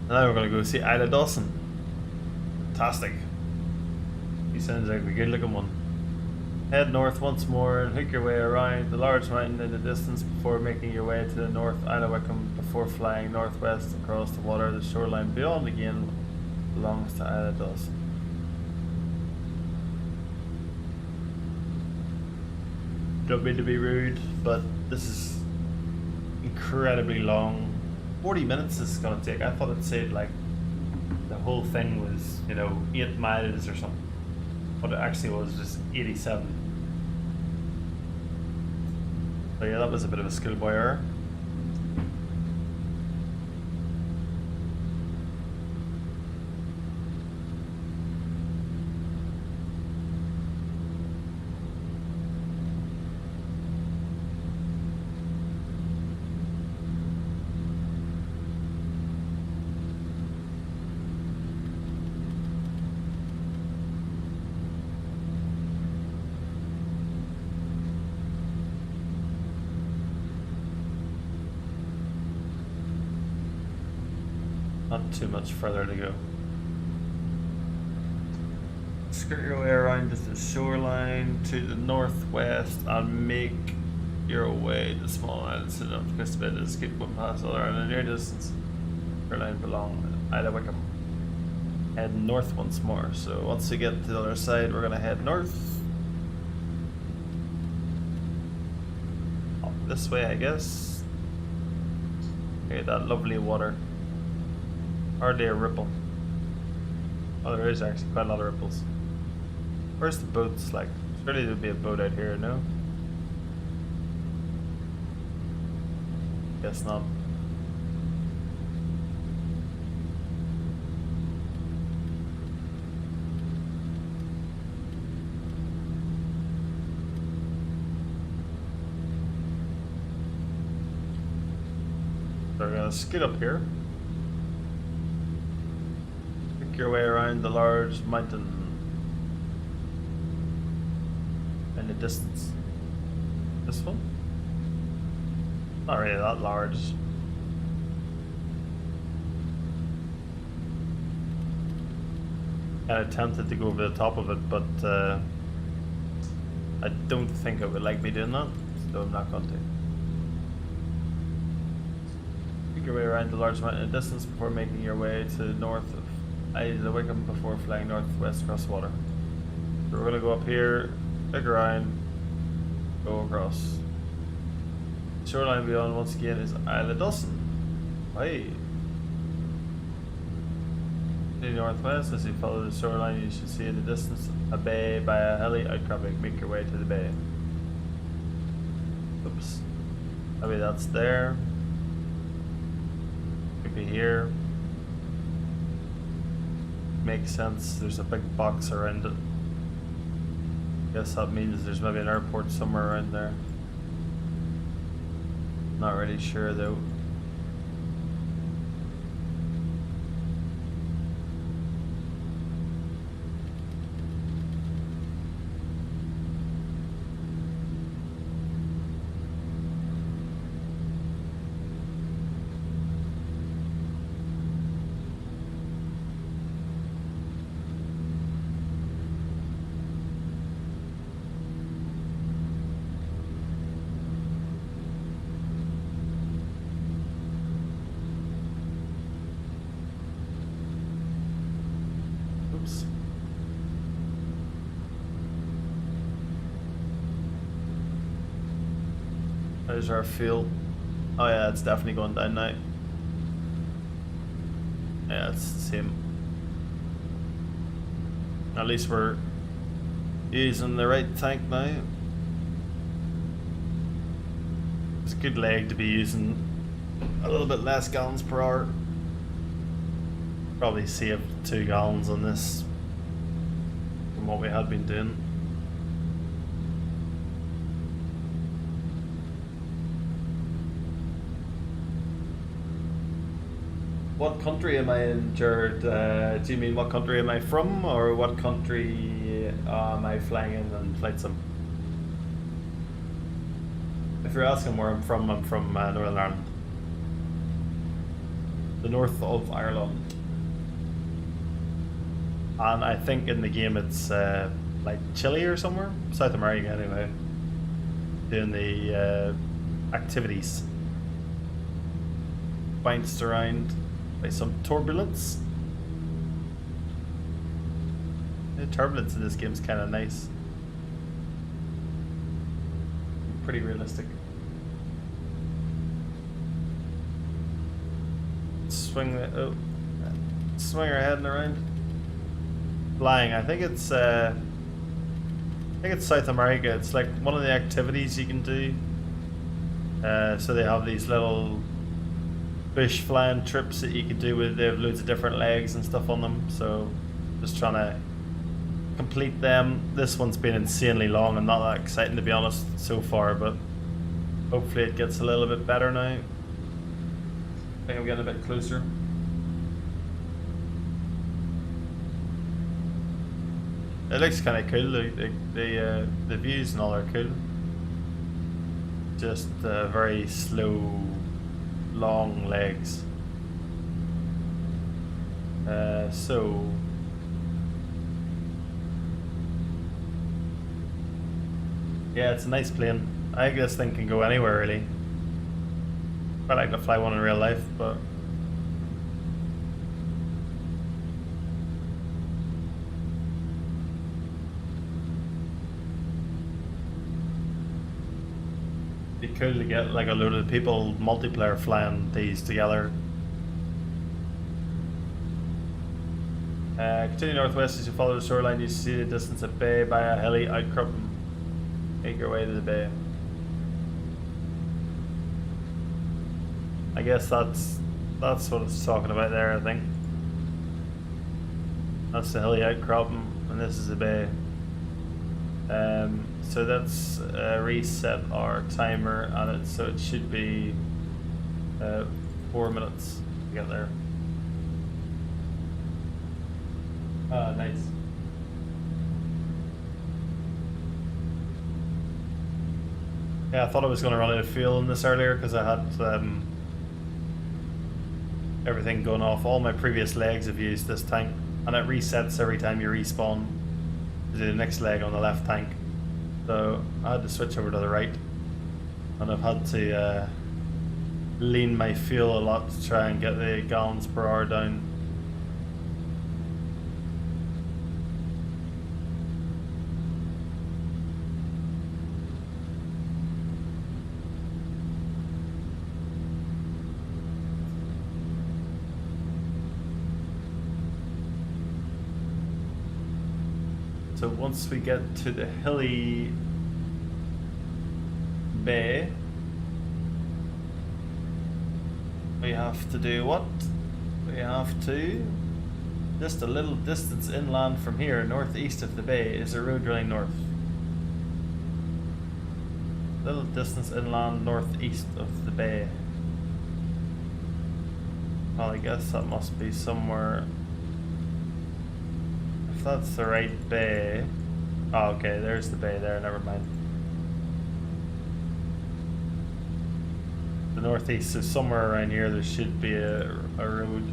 Now we're gonna go see Isla Dawson. Fantastic. He sounds like a good looking one. Head north once more and hook your way around the large mountain in the distance before making your way to the north Isla Wickham before flying northwest across the water. The shoreline beyond again belongs to Isla Dawson. Don't mean to be rude, but this is incredibly long. 40 minutes this is gonna take. I thought it said like the whole thing was, 8 miles or something. But it actually was just 87. So yeah, that was a bit of a schoolboy error. Not too much further to go. Skirt your way around to the shoreline to the northwest and make your way to small islands to the northwest of it. Just keep going past other island near distance. Shoreline belong Isla Wickham. Head north once more. So once we get to the other side, we're gonna head north. Up this way, I guess. Okay, that lovely water. Hardly a ripple. Oh, there is actually quite a lot of ripples. Where's the boats? Like, surely there'd be a boat out here, no? Guess not. So we're gonna skid up here. Your way around the large mountain in the distance. This one? Not really that large. kind of tempted to go over the top of it, but I don't think it would like me doing that, so I'm not going to. Make your way around the large mountain in distance before making your way to the north of Isla Wickham before flying northwest across the water. So we're going to go up here, look around, go across. The shoreline beyond once again is Isla Dawson. Hey. To the northwest, as you follow the shoreline, you should see in the distance a bay by a hilly outcropping. Make your way to the bay. Oops. Maybe that's there. Could be here. Makes sense. There's a big box around it. Guess that means there's maybe an airport somewhere around there. Not really sure though. Oops. There's our fuel. Oh yeah, it's definitely going down now. Yeah, it's the same. At least we're using the right tank now. It's a good leg to be using a little bit less gallons per hour. Probably save 2 gallons on this from what we had been doing. What country am I in, Jared? Do you mean what country am I from, or what country am I flying in and flight sim? If you're asking where I'm from Northern Ireland. The north of Ireland. And I think in the game it's like Chile or somewhere, South America anyway, doing the activities. Bounced around by some turbulence. The turbulence in this game is kind of nice. Pretty realistic. Swing our head around. Flying. I think it's South America. It's like one of the activities you can do. So they have these little bush flying trips that you can do with. They have loads of different legs and stuff on them. So just trying to complete them. This one's been insanely long and not that exciting to be honest so far, but hopefully it gets a little bit better now. I think I'm getting a bit closer. It looks kind of cool. The views and all are cool. Just very slow, long legs. So yeah, it's a nice plane. I think this thing can go anywhere really. I'd like to fly one in real life, but it'd be cool to get like a load of people multiplayer flying these together. Continue northwest as you follow the shoreline. You see the distance of bay by a hilly outcropping. Make your way to the bay. I guess that's what it's talking about there, I think. That's the hilly outcropping, and this is the bay. So that's reset our timer on it, so it should be 4 minutes to get there. Ah, nice. Yeah, I thought I was going to run out of fuel in this earlier because I had everything going off. All my previous legs have used this tank. and it resets every time you respawn to do the next leg on the left tank. So I had to switch over to the right, and I've had to lean my fuel a lot to try and get the gallons per hour down. So once we get to the hilly bay, we have to do what? We have to, just a little distance inland from here, northeast of the bay, is a road running north. Little distance inland northeast of the bay. Well, I guess that must be somewhere. If that's the right bay. Oh, okay, there's the bay there, never mind. The northeast is somewhere around here. There should be a road.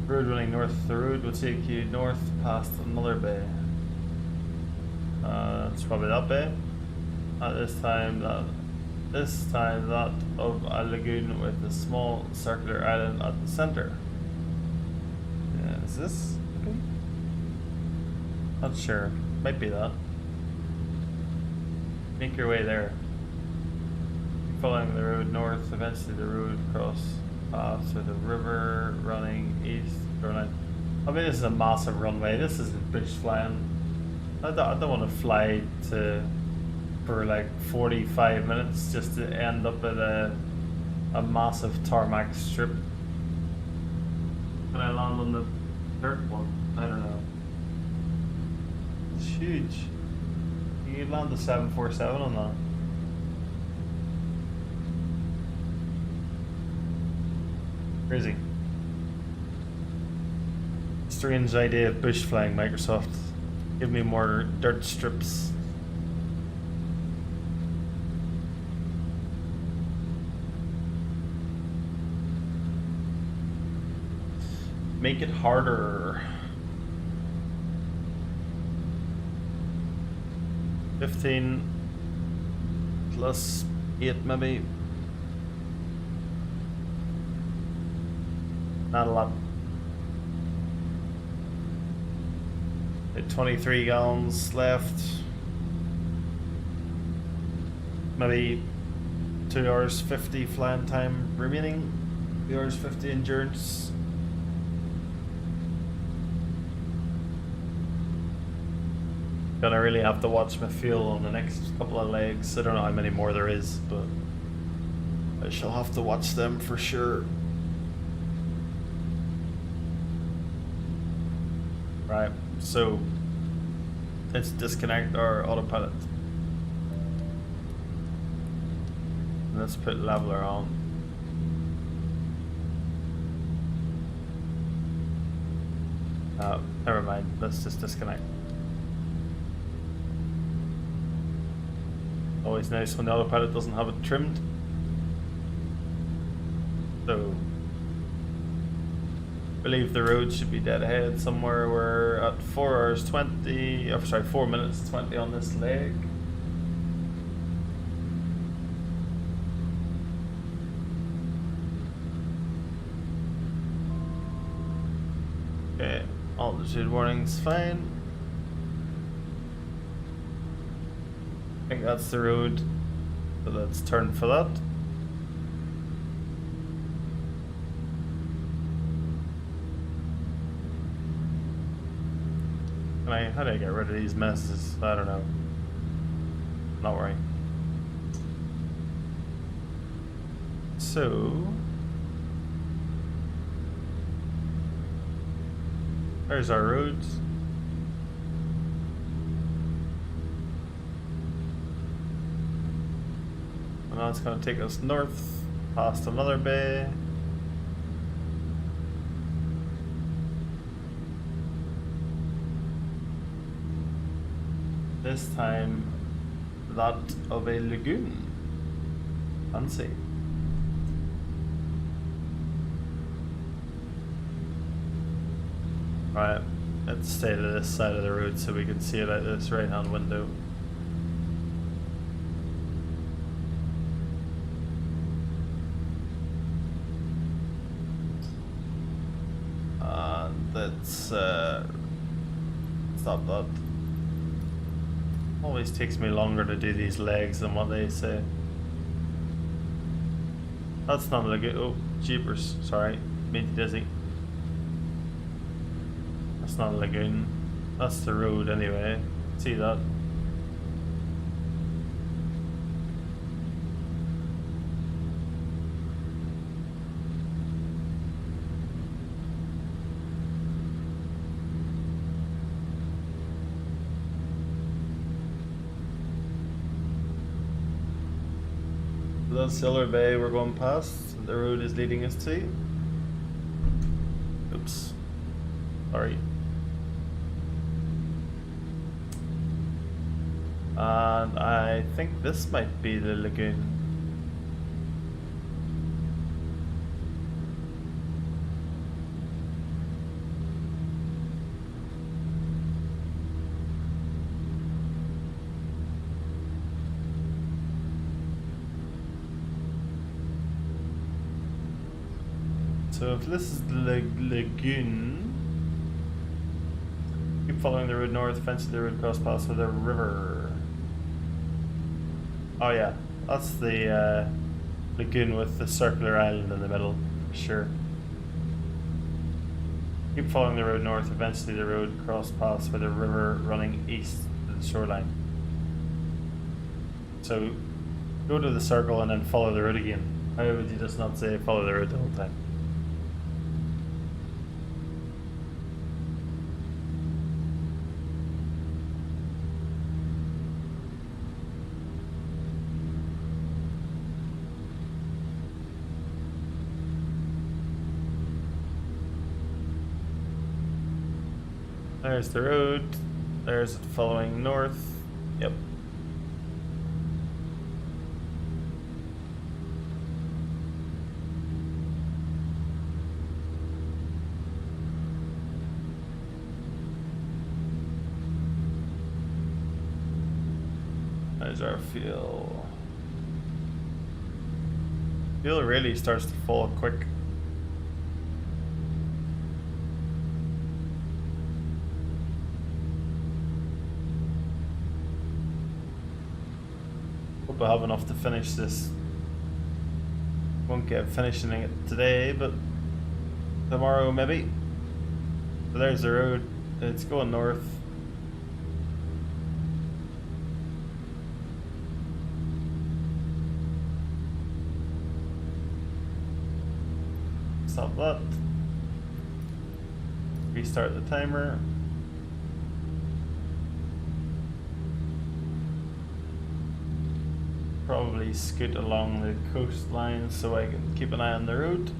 Road running north. The road will take you north past another bay. It's probably that bay. At this time that of a lagoon with a small circular island at the center. Yeah, is this? Okay. Not sure. Might be that. Make your way there. Following the road north, eventually the road cross paths with a river running east. I mean, this is a massive runway. This isn't bush flying. I don't want to fly for like 45 minutes just to end up at a massive tarmac strip. Can I land on the dirt one? I don't know. It's huge. You can land the 747 on that. Crazy. Strange idea of bush flying, Microsoft. Give me more dirt strips. Make it harder. 15 plus 8 maybe. Not a lot. At 23 gallons left. Maybe 2 hours 50 flying time remaining. 2 hours 50 endurance. Gonna really have to watch my fuel on the next couple of legs. I don't know how many more there is, but I shall have to watch them for sure. Right, so let's disconnect our autopilot. Let's put leveler on. Never mind, let's just disconnect. Always nice when the autopilot doesn't have it trimmed. So, I believe the road should be dead ahead somewhere. We're at 4 hours 20, oh, sorry, 4 minutes 20 on this leg. Okay, altitude warning's fine. I think that's the road, so let's turn for that. How do I get rid of these messes? I don't know. Not worrying. So there's our roads. And now it's going to take us north past another bay. This time, that of a lagoon. Fancy. Right, let's stay to this side of the road so we can see it out this right hand window. And let's stop that. Always takes me longer to do these legs than what they say. That's not a lagoon. Oh, jeepers. Sorry, made you dizzy. That's not a lagoon. That's the road anyway. See that? That's Silver Bay we're going past. The road is leading us to. Oops. Sorry. And I think this might be the lagoon. So if this is the lagoon, keep following the road north, eventually the road cross paths with a river. Oh yeah, that's the lagoon with the circular island in the middle, for sure. Keep following the road north, eventually the road cross paths with a river running east to the shoreline. So go to the circle and then follow the road again. How would you just not say follow the road the whole time? There's the road. There's it following north. Yep. There's our fuel. Fuel really starts to fall quick. Hope I have enough to finish this. Won't get finishing it today, but tomorrow maybe. So there's the road. It's going north. Stop that. Restart the timer. Probably scoot along the coastline so I can keep an eye on the road.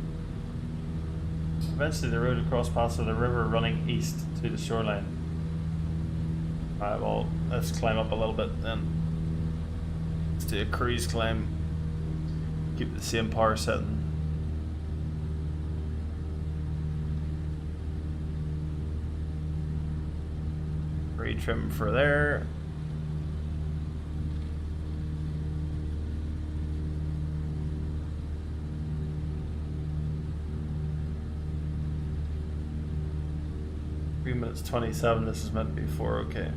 Eventually the road across paths with a river running east to the shoreline. Alright, well, let's climb up a little bit then. Let's do a cruise climb. Keep the same power setting. Trim for there. Three minutes 27. This is meant to be 4. Okay.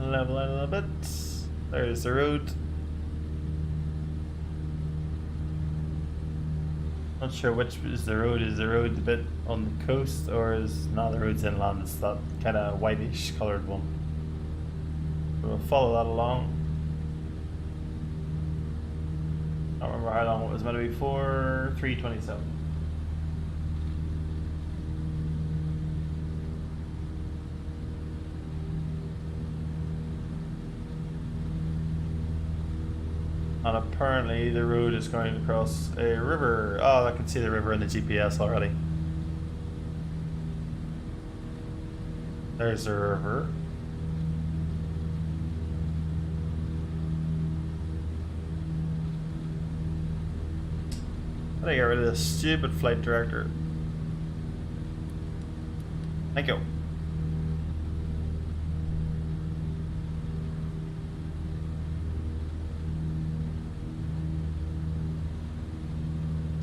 Level out a little bit. There's the road. Not sure which is the road. Is the road a bit on the coast, or is not the road's inland? It's that kind of whitish coloured one. So we'll follow that along. I don't remember how long it was meant to be for. 3:27. And apparently the road is going across a river. Oh, I can see the river in the GPS already. There's the river. How do I get rid of this stupid flight director? Thank you.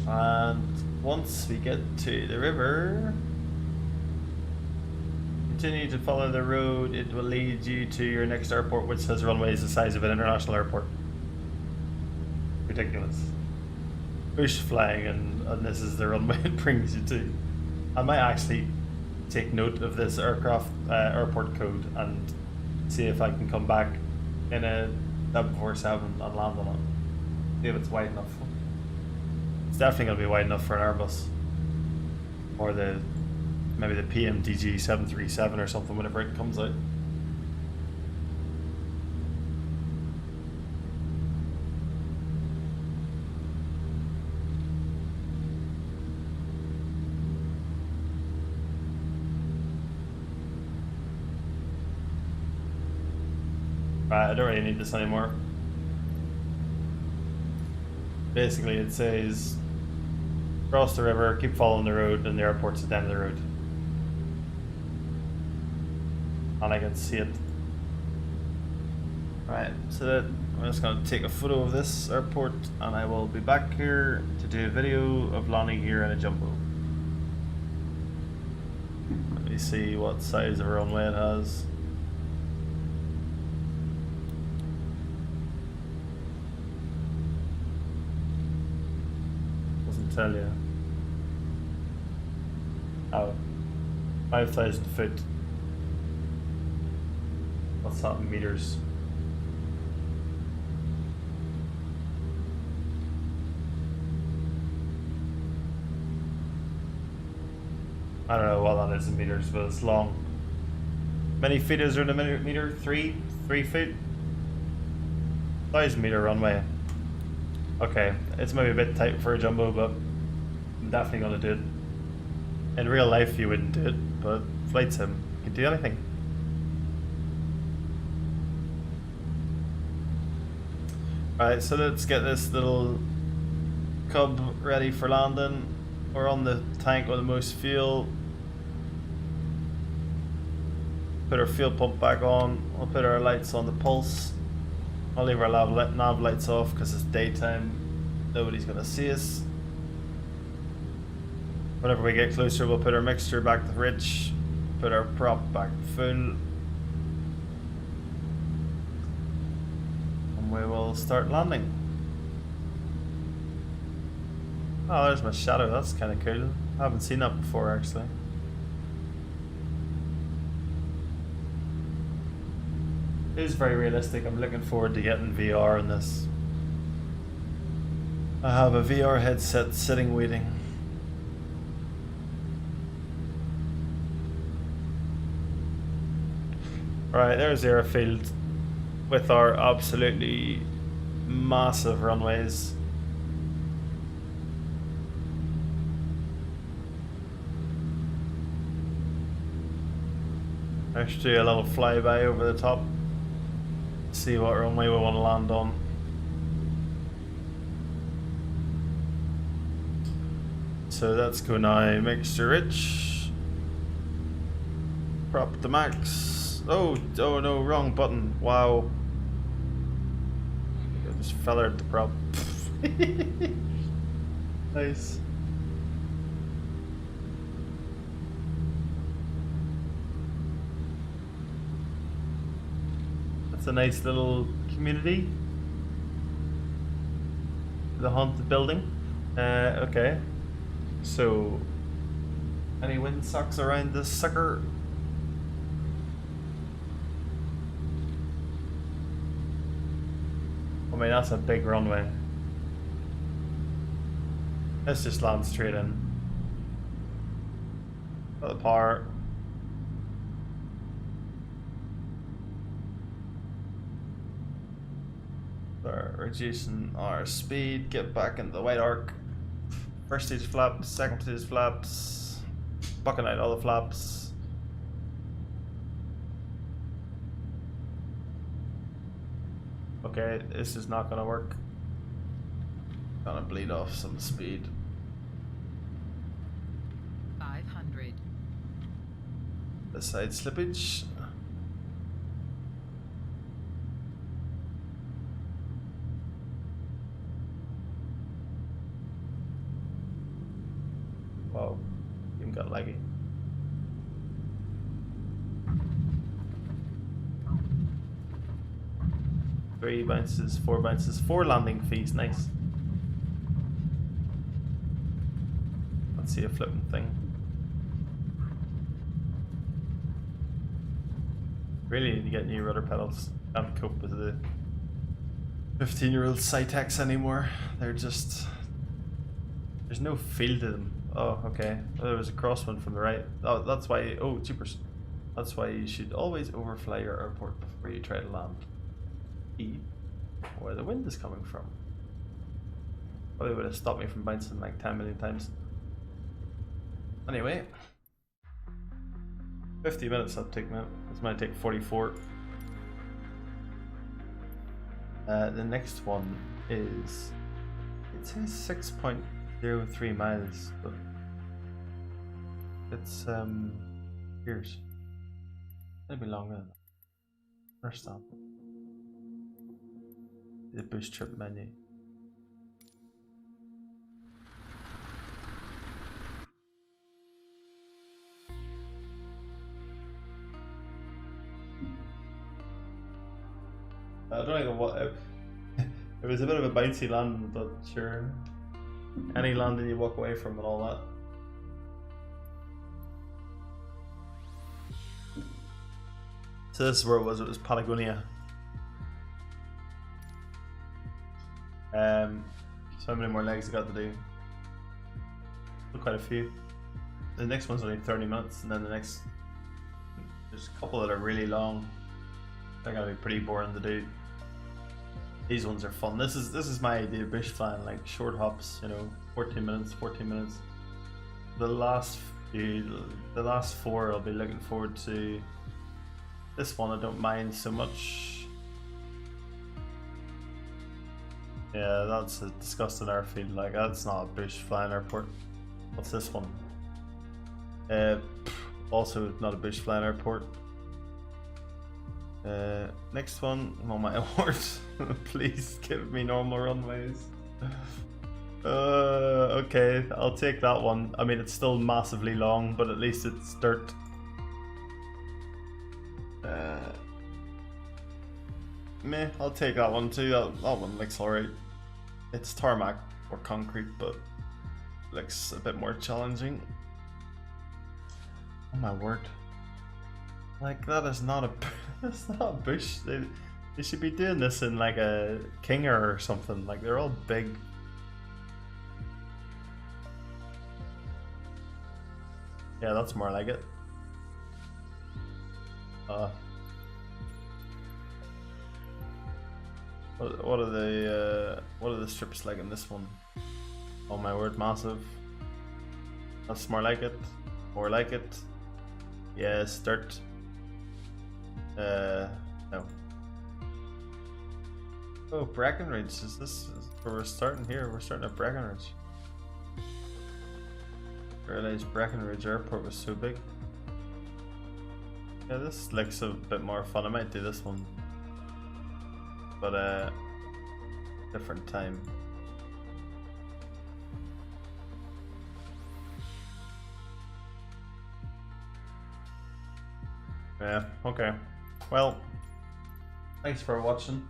And once we get to the river, continue to follow the road. It will lead you to your next airport, which has runways the size of an international airport. Ridiculous. Bush flying, and this is the runway it brings you to. I might actually take note of this airport code and see if I can come back in a 747 and land on it. See if it's wide enough. It's definitely going to be wide enough for an Airbus, or maybe the PMDG 737 or something whenever it comes out. Right, I don't really need this anymore. Basically, it says cross the river, keep following the road, and the airport's at the end of the road. And I can see it. Right, so that I'm just going to take a photo of this airport, and I will be back here to do a video of landing here in a jumbo. Let me see what size of runway it has. Doesn't tell you. Oh, 5,000 foot. What's that in meters? I don't know what that is in meters, but it's long. Many feet is there in a meter? 3 feet? 1,000 meter runway. Okay, it's maybe a bit tight for a jumbo, but I'm definitely gonna do it. In real life you wouldn't do it, but flight sim, you can do anything. Alright, so let's get this little cub ready for landing. We're on the tank with the most fuel. Put our fuel pump back on. We'll put our lights on the pulse. I'll leave our nav lights off because it's daytime. Nobody's going to see us. Whenever we get closer, we'll put our mixture back to rich. Put our prop back to full. And we will start landing. Oh, there's my shadow. That's kind of cool. I haven't seen that before, actually. It is very realistic. I'm looking forward to getting VR in this. I have a VR headset sitting waiting. Right, there's the airfield with our absolutely massive runways. Let's do a little flyby over the top. See what runway we want to land on. So let's go now. Mixture rich. Prop to max. Oh no, wrong button. Wow. I just feathered the prop. Nice. It's a nice little community. The haunted building. Okay. So, any windsocks around this sucker? I mean, that's a big runway. Let's just land straight in. Got the power. We're reducing our speed, get back into the white arc. First stage flaps, second stage flaps, bucking out all the flaps. Okay, this is not gonna work. Gonna bleed off some speed. 500. The side slippage. Wow, even got laggy. Three bounces, 4 bounces, 4 landing fees, nice. Let's see a flipping thing. Really need to get new rudder pedals. Can't cope with the 15-year-old Cytex anymore. They're just... There's no feel to them. Oh, okay. Well, there was a crosswind from the right. Oh, that's why... Oh, jeepers. That's why you should always overfly your airport before you try to land. Where the wind is coming from. Probably would have stopped me from bouncing like 10 million times. Anyway. 50 minutes that'll take now. This might take 44. The next one is... It says 6.03 miles, but it's years. It'll be longer than that. First stop. The bush trip menu. I don't know what it was a bit of a bouncy landing, but sure. Any landing you walk away from and all that. So this is where it was Patagonia. So how many more legs I got to do? Quite a few. The next one's only 30 minutes, and then the next, there's a couple that are really long. They're gonna be pretty boring to do. These ones are fun. This is my idea of bush flying, like short hops, you know, 14 minutes, 14 minutes. The last 4 I'll be looking forward to. This one I don't mind so much. Yeah, that's a disgusting airfield, like that's not a bush flying airport. What's this one? Also not a bush flying airport. Next one, I'm on my award. Please give me normal runways. Okay, I'll take that one. I mean, it's still massively long, but at least it's dirt. Meh, I'll take that one too. That one looks alright. It's tarmac or concrete, but looks a bit more challenging. Oh my word. Like, that is not a... That's not a bush. They should be doing this in like a Kinger or something. Like, they're all big. Yeah, that's more like it. What are the strips like in this one? Oh my word, massive. That's more like it. More like it. Yes, dirt. No. Oh, Breckenridge. Is this where we're starting here? We're starting at Breckenridge. I realized Breckenridge Airport was so big. Yeah, this looks a bit more fun. I might do this one. But different time. Yeah, okay. Well, thanks for watching.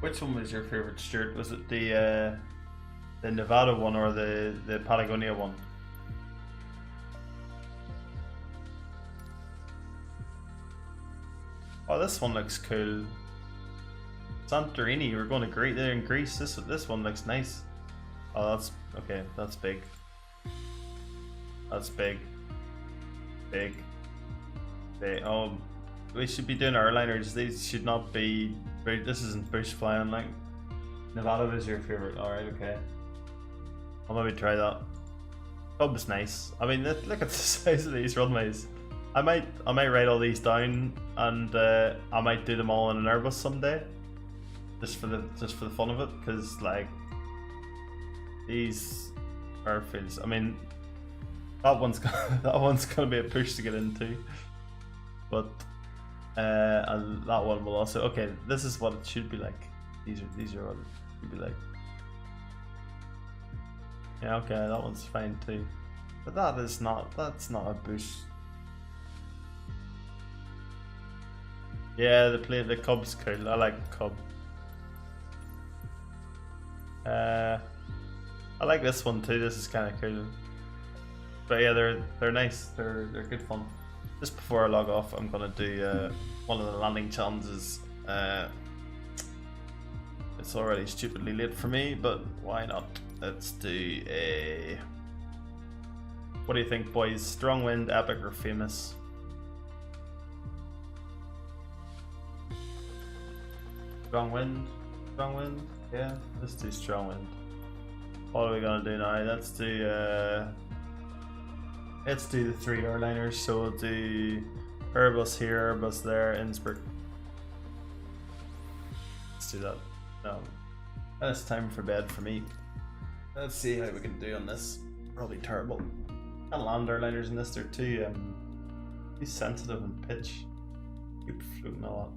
Which one was your favorite, Stuart? Was it the Nevada one or the Patagonia one? Oh, this one looks cool. Santorini, we're going to Greece. There in Greece. This one looks nice. Oh, that's okay. That's big. That's big. Big. Big. Oh, we should be doing airliners. These should not be. This isn't bush flying. Like Nevada is your favorite. All right. Okay. I'll maybe try that. Cub's nice. I mean, look at the size of these runways. I might write all these down and I might do them all in an Airbus someday, just for the fun of it. Because like these airfields, I mean, that one's gonna be a push to get into, but and that one will also. Okay, this is what it should be like. These are what it should be like. Yeah, okay, that one's fine too, but that's not a bush. Yeah, the Cub's cool. I like Cub. I like this one too. This is kind of cool. But yeah, they're nice. They're good fun. Just before I log off, I'm gonna do one of the landing challenges. It's already stupidly late for me, but why not? Let's do a. What do you think, boys? Strong wind, epic, or famous? Strong wind, yeah, let's do strong wind. What are we gonna do now? Let's do the 3 airliners. So we'll do Airbus here, Airbus there, Innsbruck. Let's do that. No, it's time for bed for me. Let's see how we can do on this. Probably terrible. Can't land airliners in this. They're too sensitive in pitch. Keep floating a lot.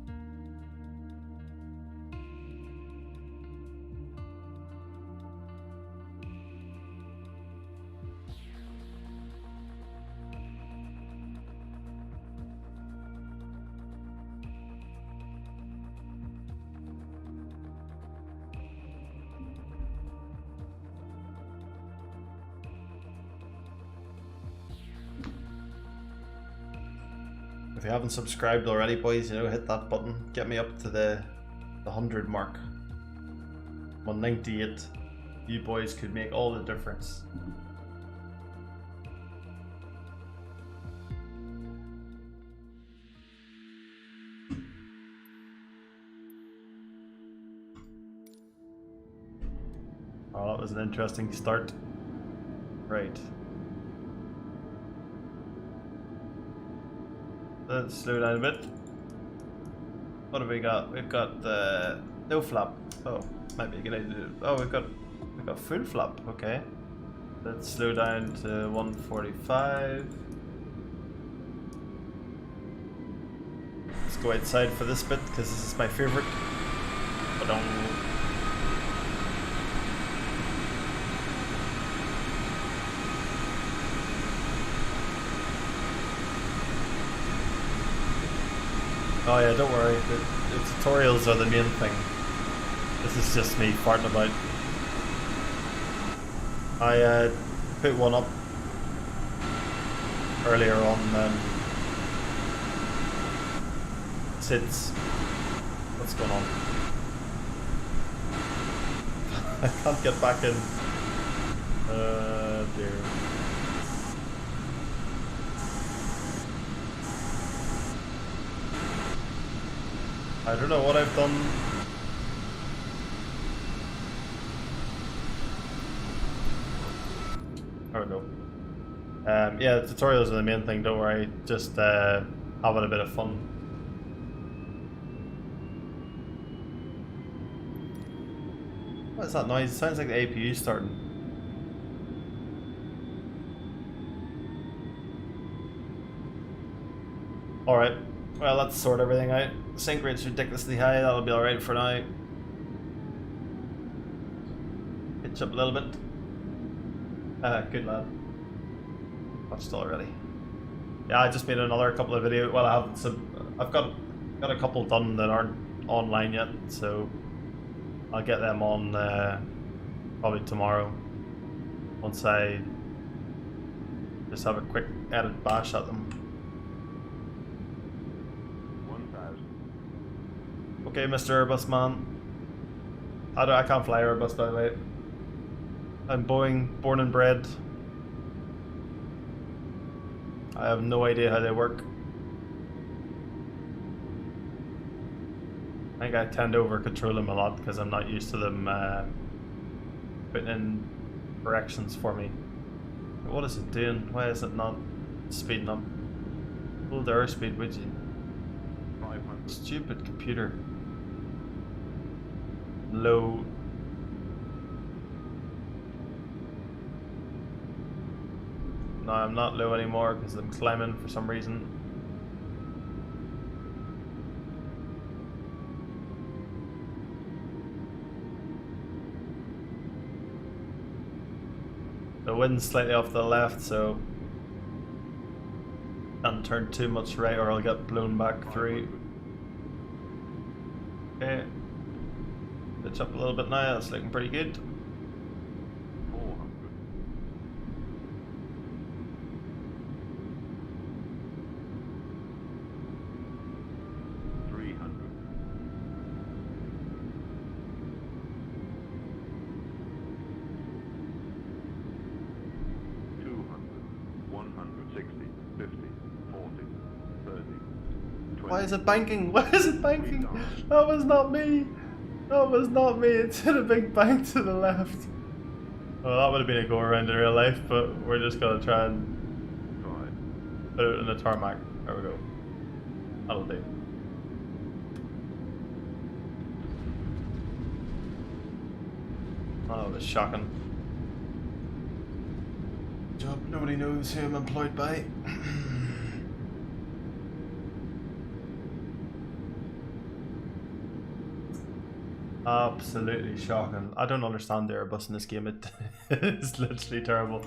If you haven't subscribed already, boys, hit that button. Get me up to the 100 mark. 198. You boys could make all the difference. Oh, that was an interesting start. Right. Let's slow down a bit. What have we got? We've got the no flap. Oh, might be a good idea to do. Oh, we've got full flap. Okay. Let's slow down to 145. Let's go outside for this bit because this is my favorite. Oh yeah, don't worry, the tutorials are the main thing. This is just me farting about. I put one up earlier on SIDS. What's going on? I can't get back in. Dear. I don't know what I've done. There we go. Yeah, the tutorials are the main thing, don't worry. Just having a bit of fun. What is that noise? It sounds like the APU starting. Alright, well, let's sort everything out. Sync rate's ridiculously high, that'll be alright for now. Pitch up a little bit. Good lad. Watched already. Yeah, I just made another couple of videos. Well, I haven't. So I've got a couple done that aren't online yet, so I'll get them on probably tomorrow. Once I just have a quick edit bash at them. 1,000. Okay, Mr. Airbus man. I can't fly Airbus, by the way. I'm Boeing, born and bred. I have no idea how they work. I think I tend to over control them a lot because I'm not used to them putting in corrections for me. What is it doing? Why is it not speeding up? Hold the airspeed, would you? 500. Stupid computer. Low. No, I'm not low anymore because I'm climbing for some reason. The wind's slightly off to the left, so can't turn too much right or I'll get blown back through. Okay. Pitch up a little bit now, that's looking pretty good. 400. 300. 200. 160. 50. 40. 30. 20. Why is it banking? Why is it banking? That was not me. That was not me. It's hit a big bank to the left. Well, that would have been a go around in real life, but we're just gonna try and 5. put it in the tarmac. There we go. That'll do. Oh, that was shocking. Job. Nobody knows who I'm employed by. Absolutely shocking. I don't understand the Airbus in this game. It's literally terrible.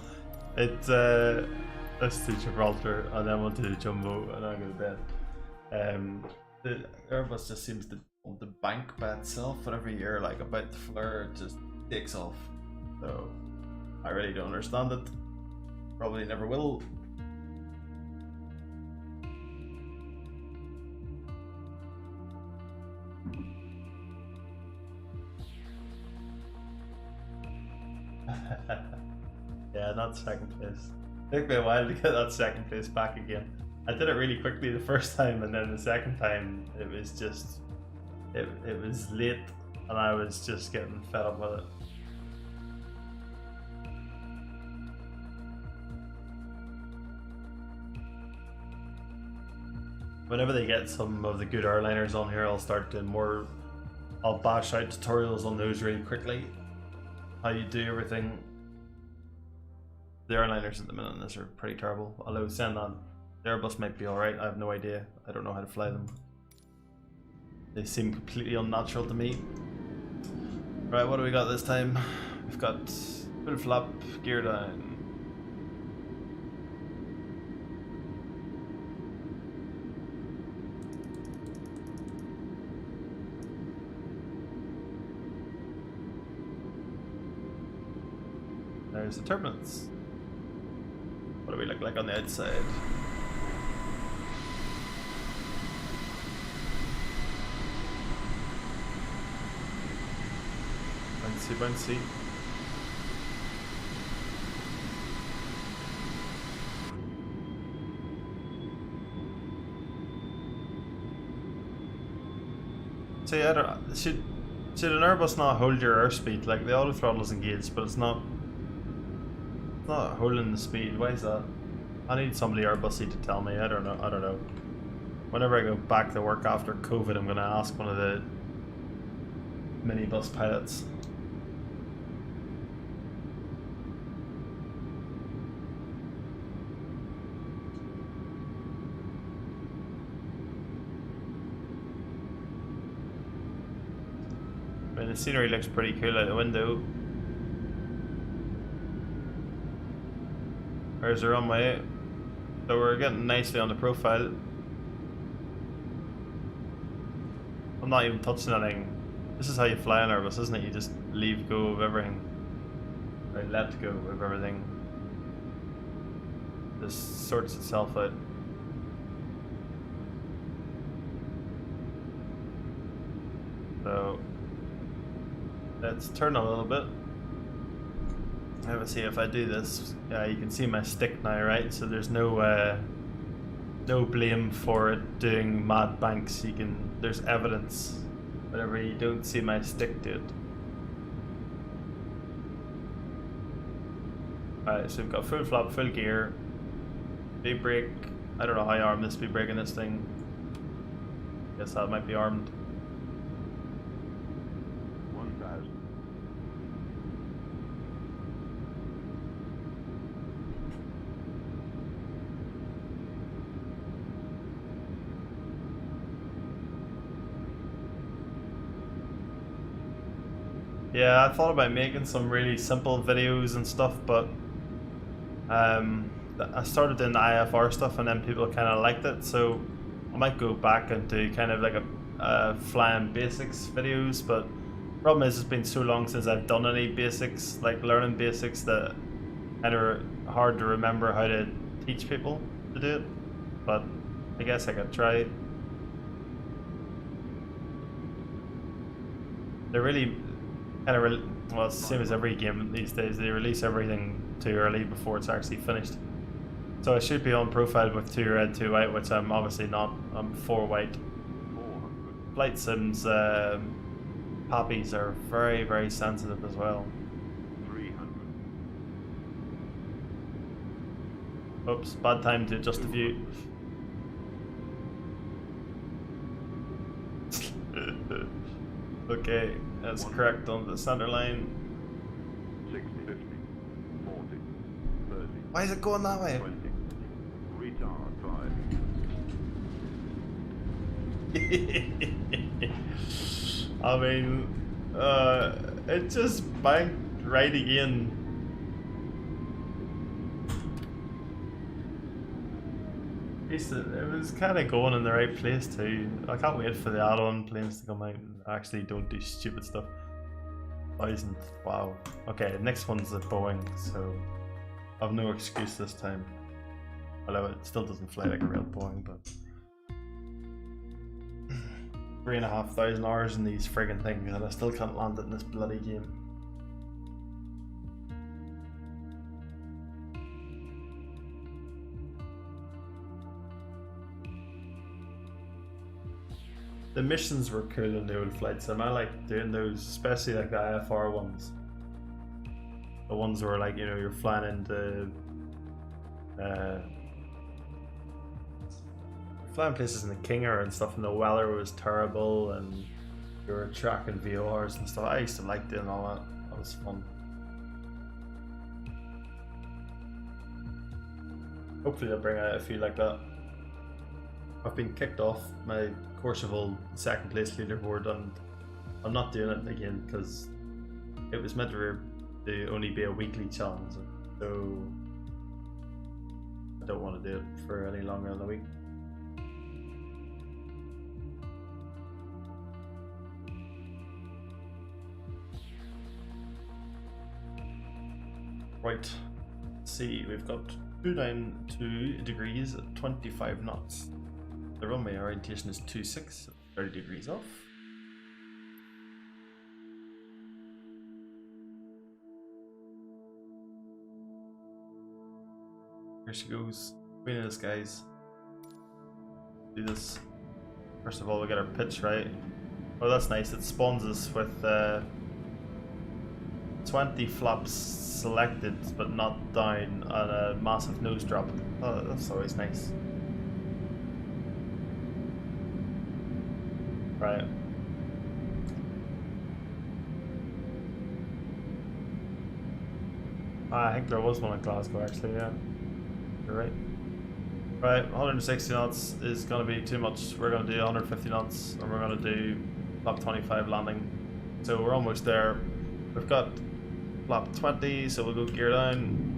Let's do Gibraltar and then we'll do Jumbo and I'll go to bed. The Airbus just seems to want the bank by itself, but every year, like about the flare, it just takes off. So I really don't understand it. Probably never will. Yeah, not second place. It took me a while to get that second place back again. I did it really quickly the first time, and then the second time it was just it was late and I was just getting fed up with it. Whenever they get some of the good airliners on here, I'll start doing more. I'll bash out tutorials on those really quickly. How you do everything. The airliners at the minute in this are pretty terrible. Although saying that, the Airbus might be alright, I have no idea. I don't know how to fly them. They seem completely unnatural to me. Right, what do we got this time? We've got full flap, gear down. There's the turbulence. What do we look like on the outside? Bouncy, bouncy. See, I don't. Should an Airbus not hold your airspeed? Like the auto throttle is engaged, but it's not holding the speed. Why is that? I need somebody Airbusy to tell me. I don't know. Whenever I go back to work after COVID, I'm gonna ask one of the minibus pilots. I mean, the scenery looks pretty cool out the window. There's the runway. So we're getting nicely on the profile. I'm not even touching anything. This is how you fly an Airbus, isn't it? You just leave go of everything. Right, let go of everything. Just sorts itself out. So it's turning a little bit. Let's see if I do this. Yeah, you can see my stick now, right? So there's no blame for it doing mad banks. There's evidence whenever you don't see my stick do it. Alright, so we've got full flap, full gear, big brake. I don't know how armed this big brake in this thing. Guess that might be armed. 1,000. Yeah, I thought about making some really simple videos and stuff, but I started doing the IFR stuff and then people kind of liked it, so I might go back and do kind of like a flying basics videos. But problem is, it's been so long since I've done any basics, like learning basics, that kind of hard to remember how to teach people to do it. But I guess I could try. They're really kind of well, it's the same as every game these days. They release everything too early before it's actually finished. So I should be on profile with 2 red, 2 white, which I'm obviously not. I'm 4 white. 400. Flight sims poppies are very, very sensitive as well. 300. Oops, bad time to adjust the view. Okay, that's correct on the center line. 60, 50, 40, 30, Why is it going that way? 20. Retard 5. I mean, it just banked right again. It was kind of going in the right place too. I can't wait for the add-on planes to come out and actually don't do stupid stuff. 1,000, wow. Okay, next one's a Boeing, so I've no excuse this time. Although it still doesn't fly like a real Boeing, but 3,500 hours in these friggin' things and I still can't land it in this bloody game. The missions were cool in the old flight sim. I like doing those, especially like the IFR ones. The ones where, like, you know, you're flying into flying places in the Kinger and stuff, and the weather was terrible, and you were tracking VORs and stuff. I used to like doing all that. That was fun. Hopefully they'll bring out a few like that. I've been kicked off my Courchevel second place leaderboard and I'm not doing it again because it was meant to only be a weekly challenge, so I don't want to do it for any longer than a week. Right, let's see, we've got 292 degrees at 25 knots. The runway orientation is 26, 30 degrees off. Here she goes, Queen of the Skies. Do this. First of all, we get our pitch right. Oh, that's nice. It spawns us with 20 flaps selected but not down on a massive nose drop. Oh, that's always nice. Right. I think there was one at Glasgow actually, yeah. You're right. Right, 160 knots is going to be too much. We're going to do 150 knots and we're going to do flap 25 landing. So we're almost there. We've got flap 20, so we'll go gear down.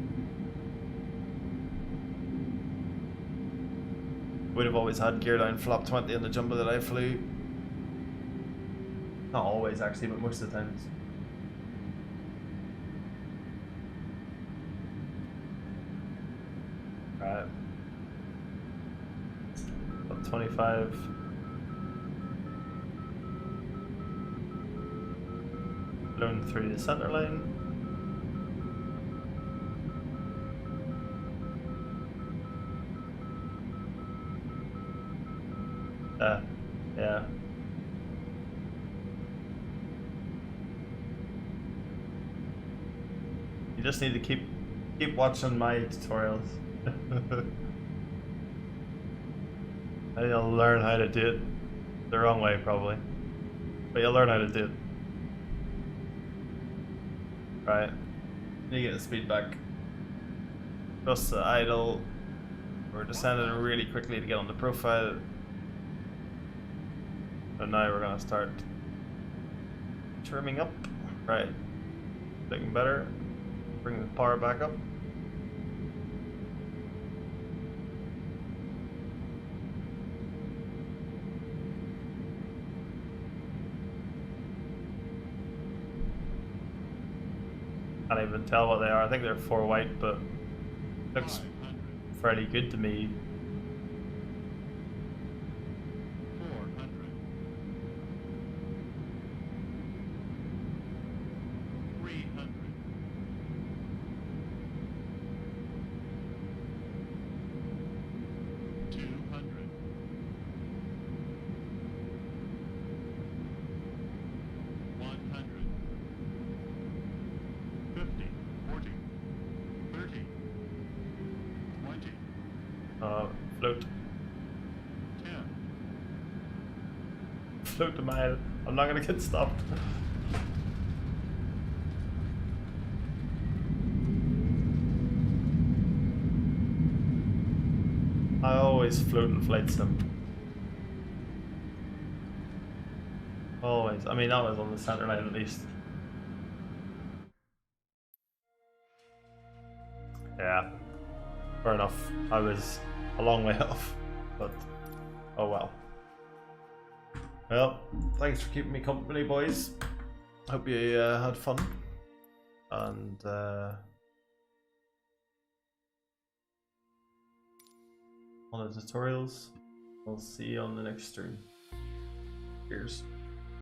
We'd have always had gear down flap 20 in the jumbo that I flew. Not always actually, but most of the times. Right. Flap 25. Going through the center line. Yeah. You just need to keep watching my tutorials. And you'll learn how to do it the wrong way probably. But you'll learn how to do it. Right. You get the speed back. Just the idle. We're descending really quickly to get on the profile. And now we're gonna start trimming up. Right. Looking better. Bring the power back up. Can't even tell what they are. I think they're 4 white, but looks fairly good to me. 400. 300. 200. 100. 50, 40, 30, 20, Float. 10, Float a mile. I'm not gonna get stopped. I always float in flight sim. Always. I mean, always on the center line at least. Yeah. Fair enough. I was a long way off, but oh well. Well, thanks for keeping me company, boys. Hope you had fun, and on the tutorials. I'll see you on the next stream. Cheers.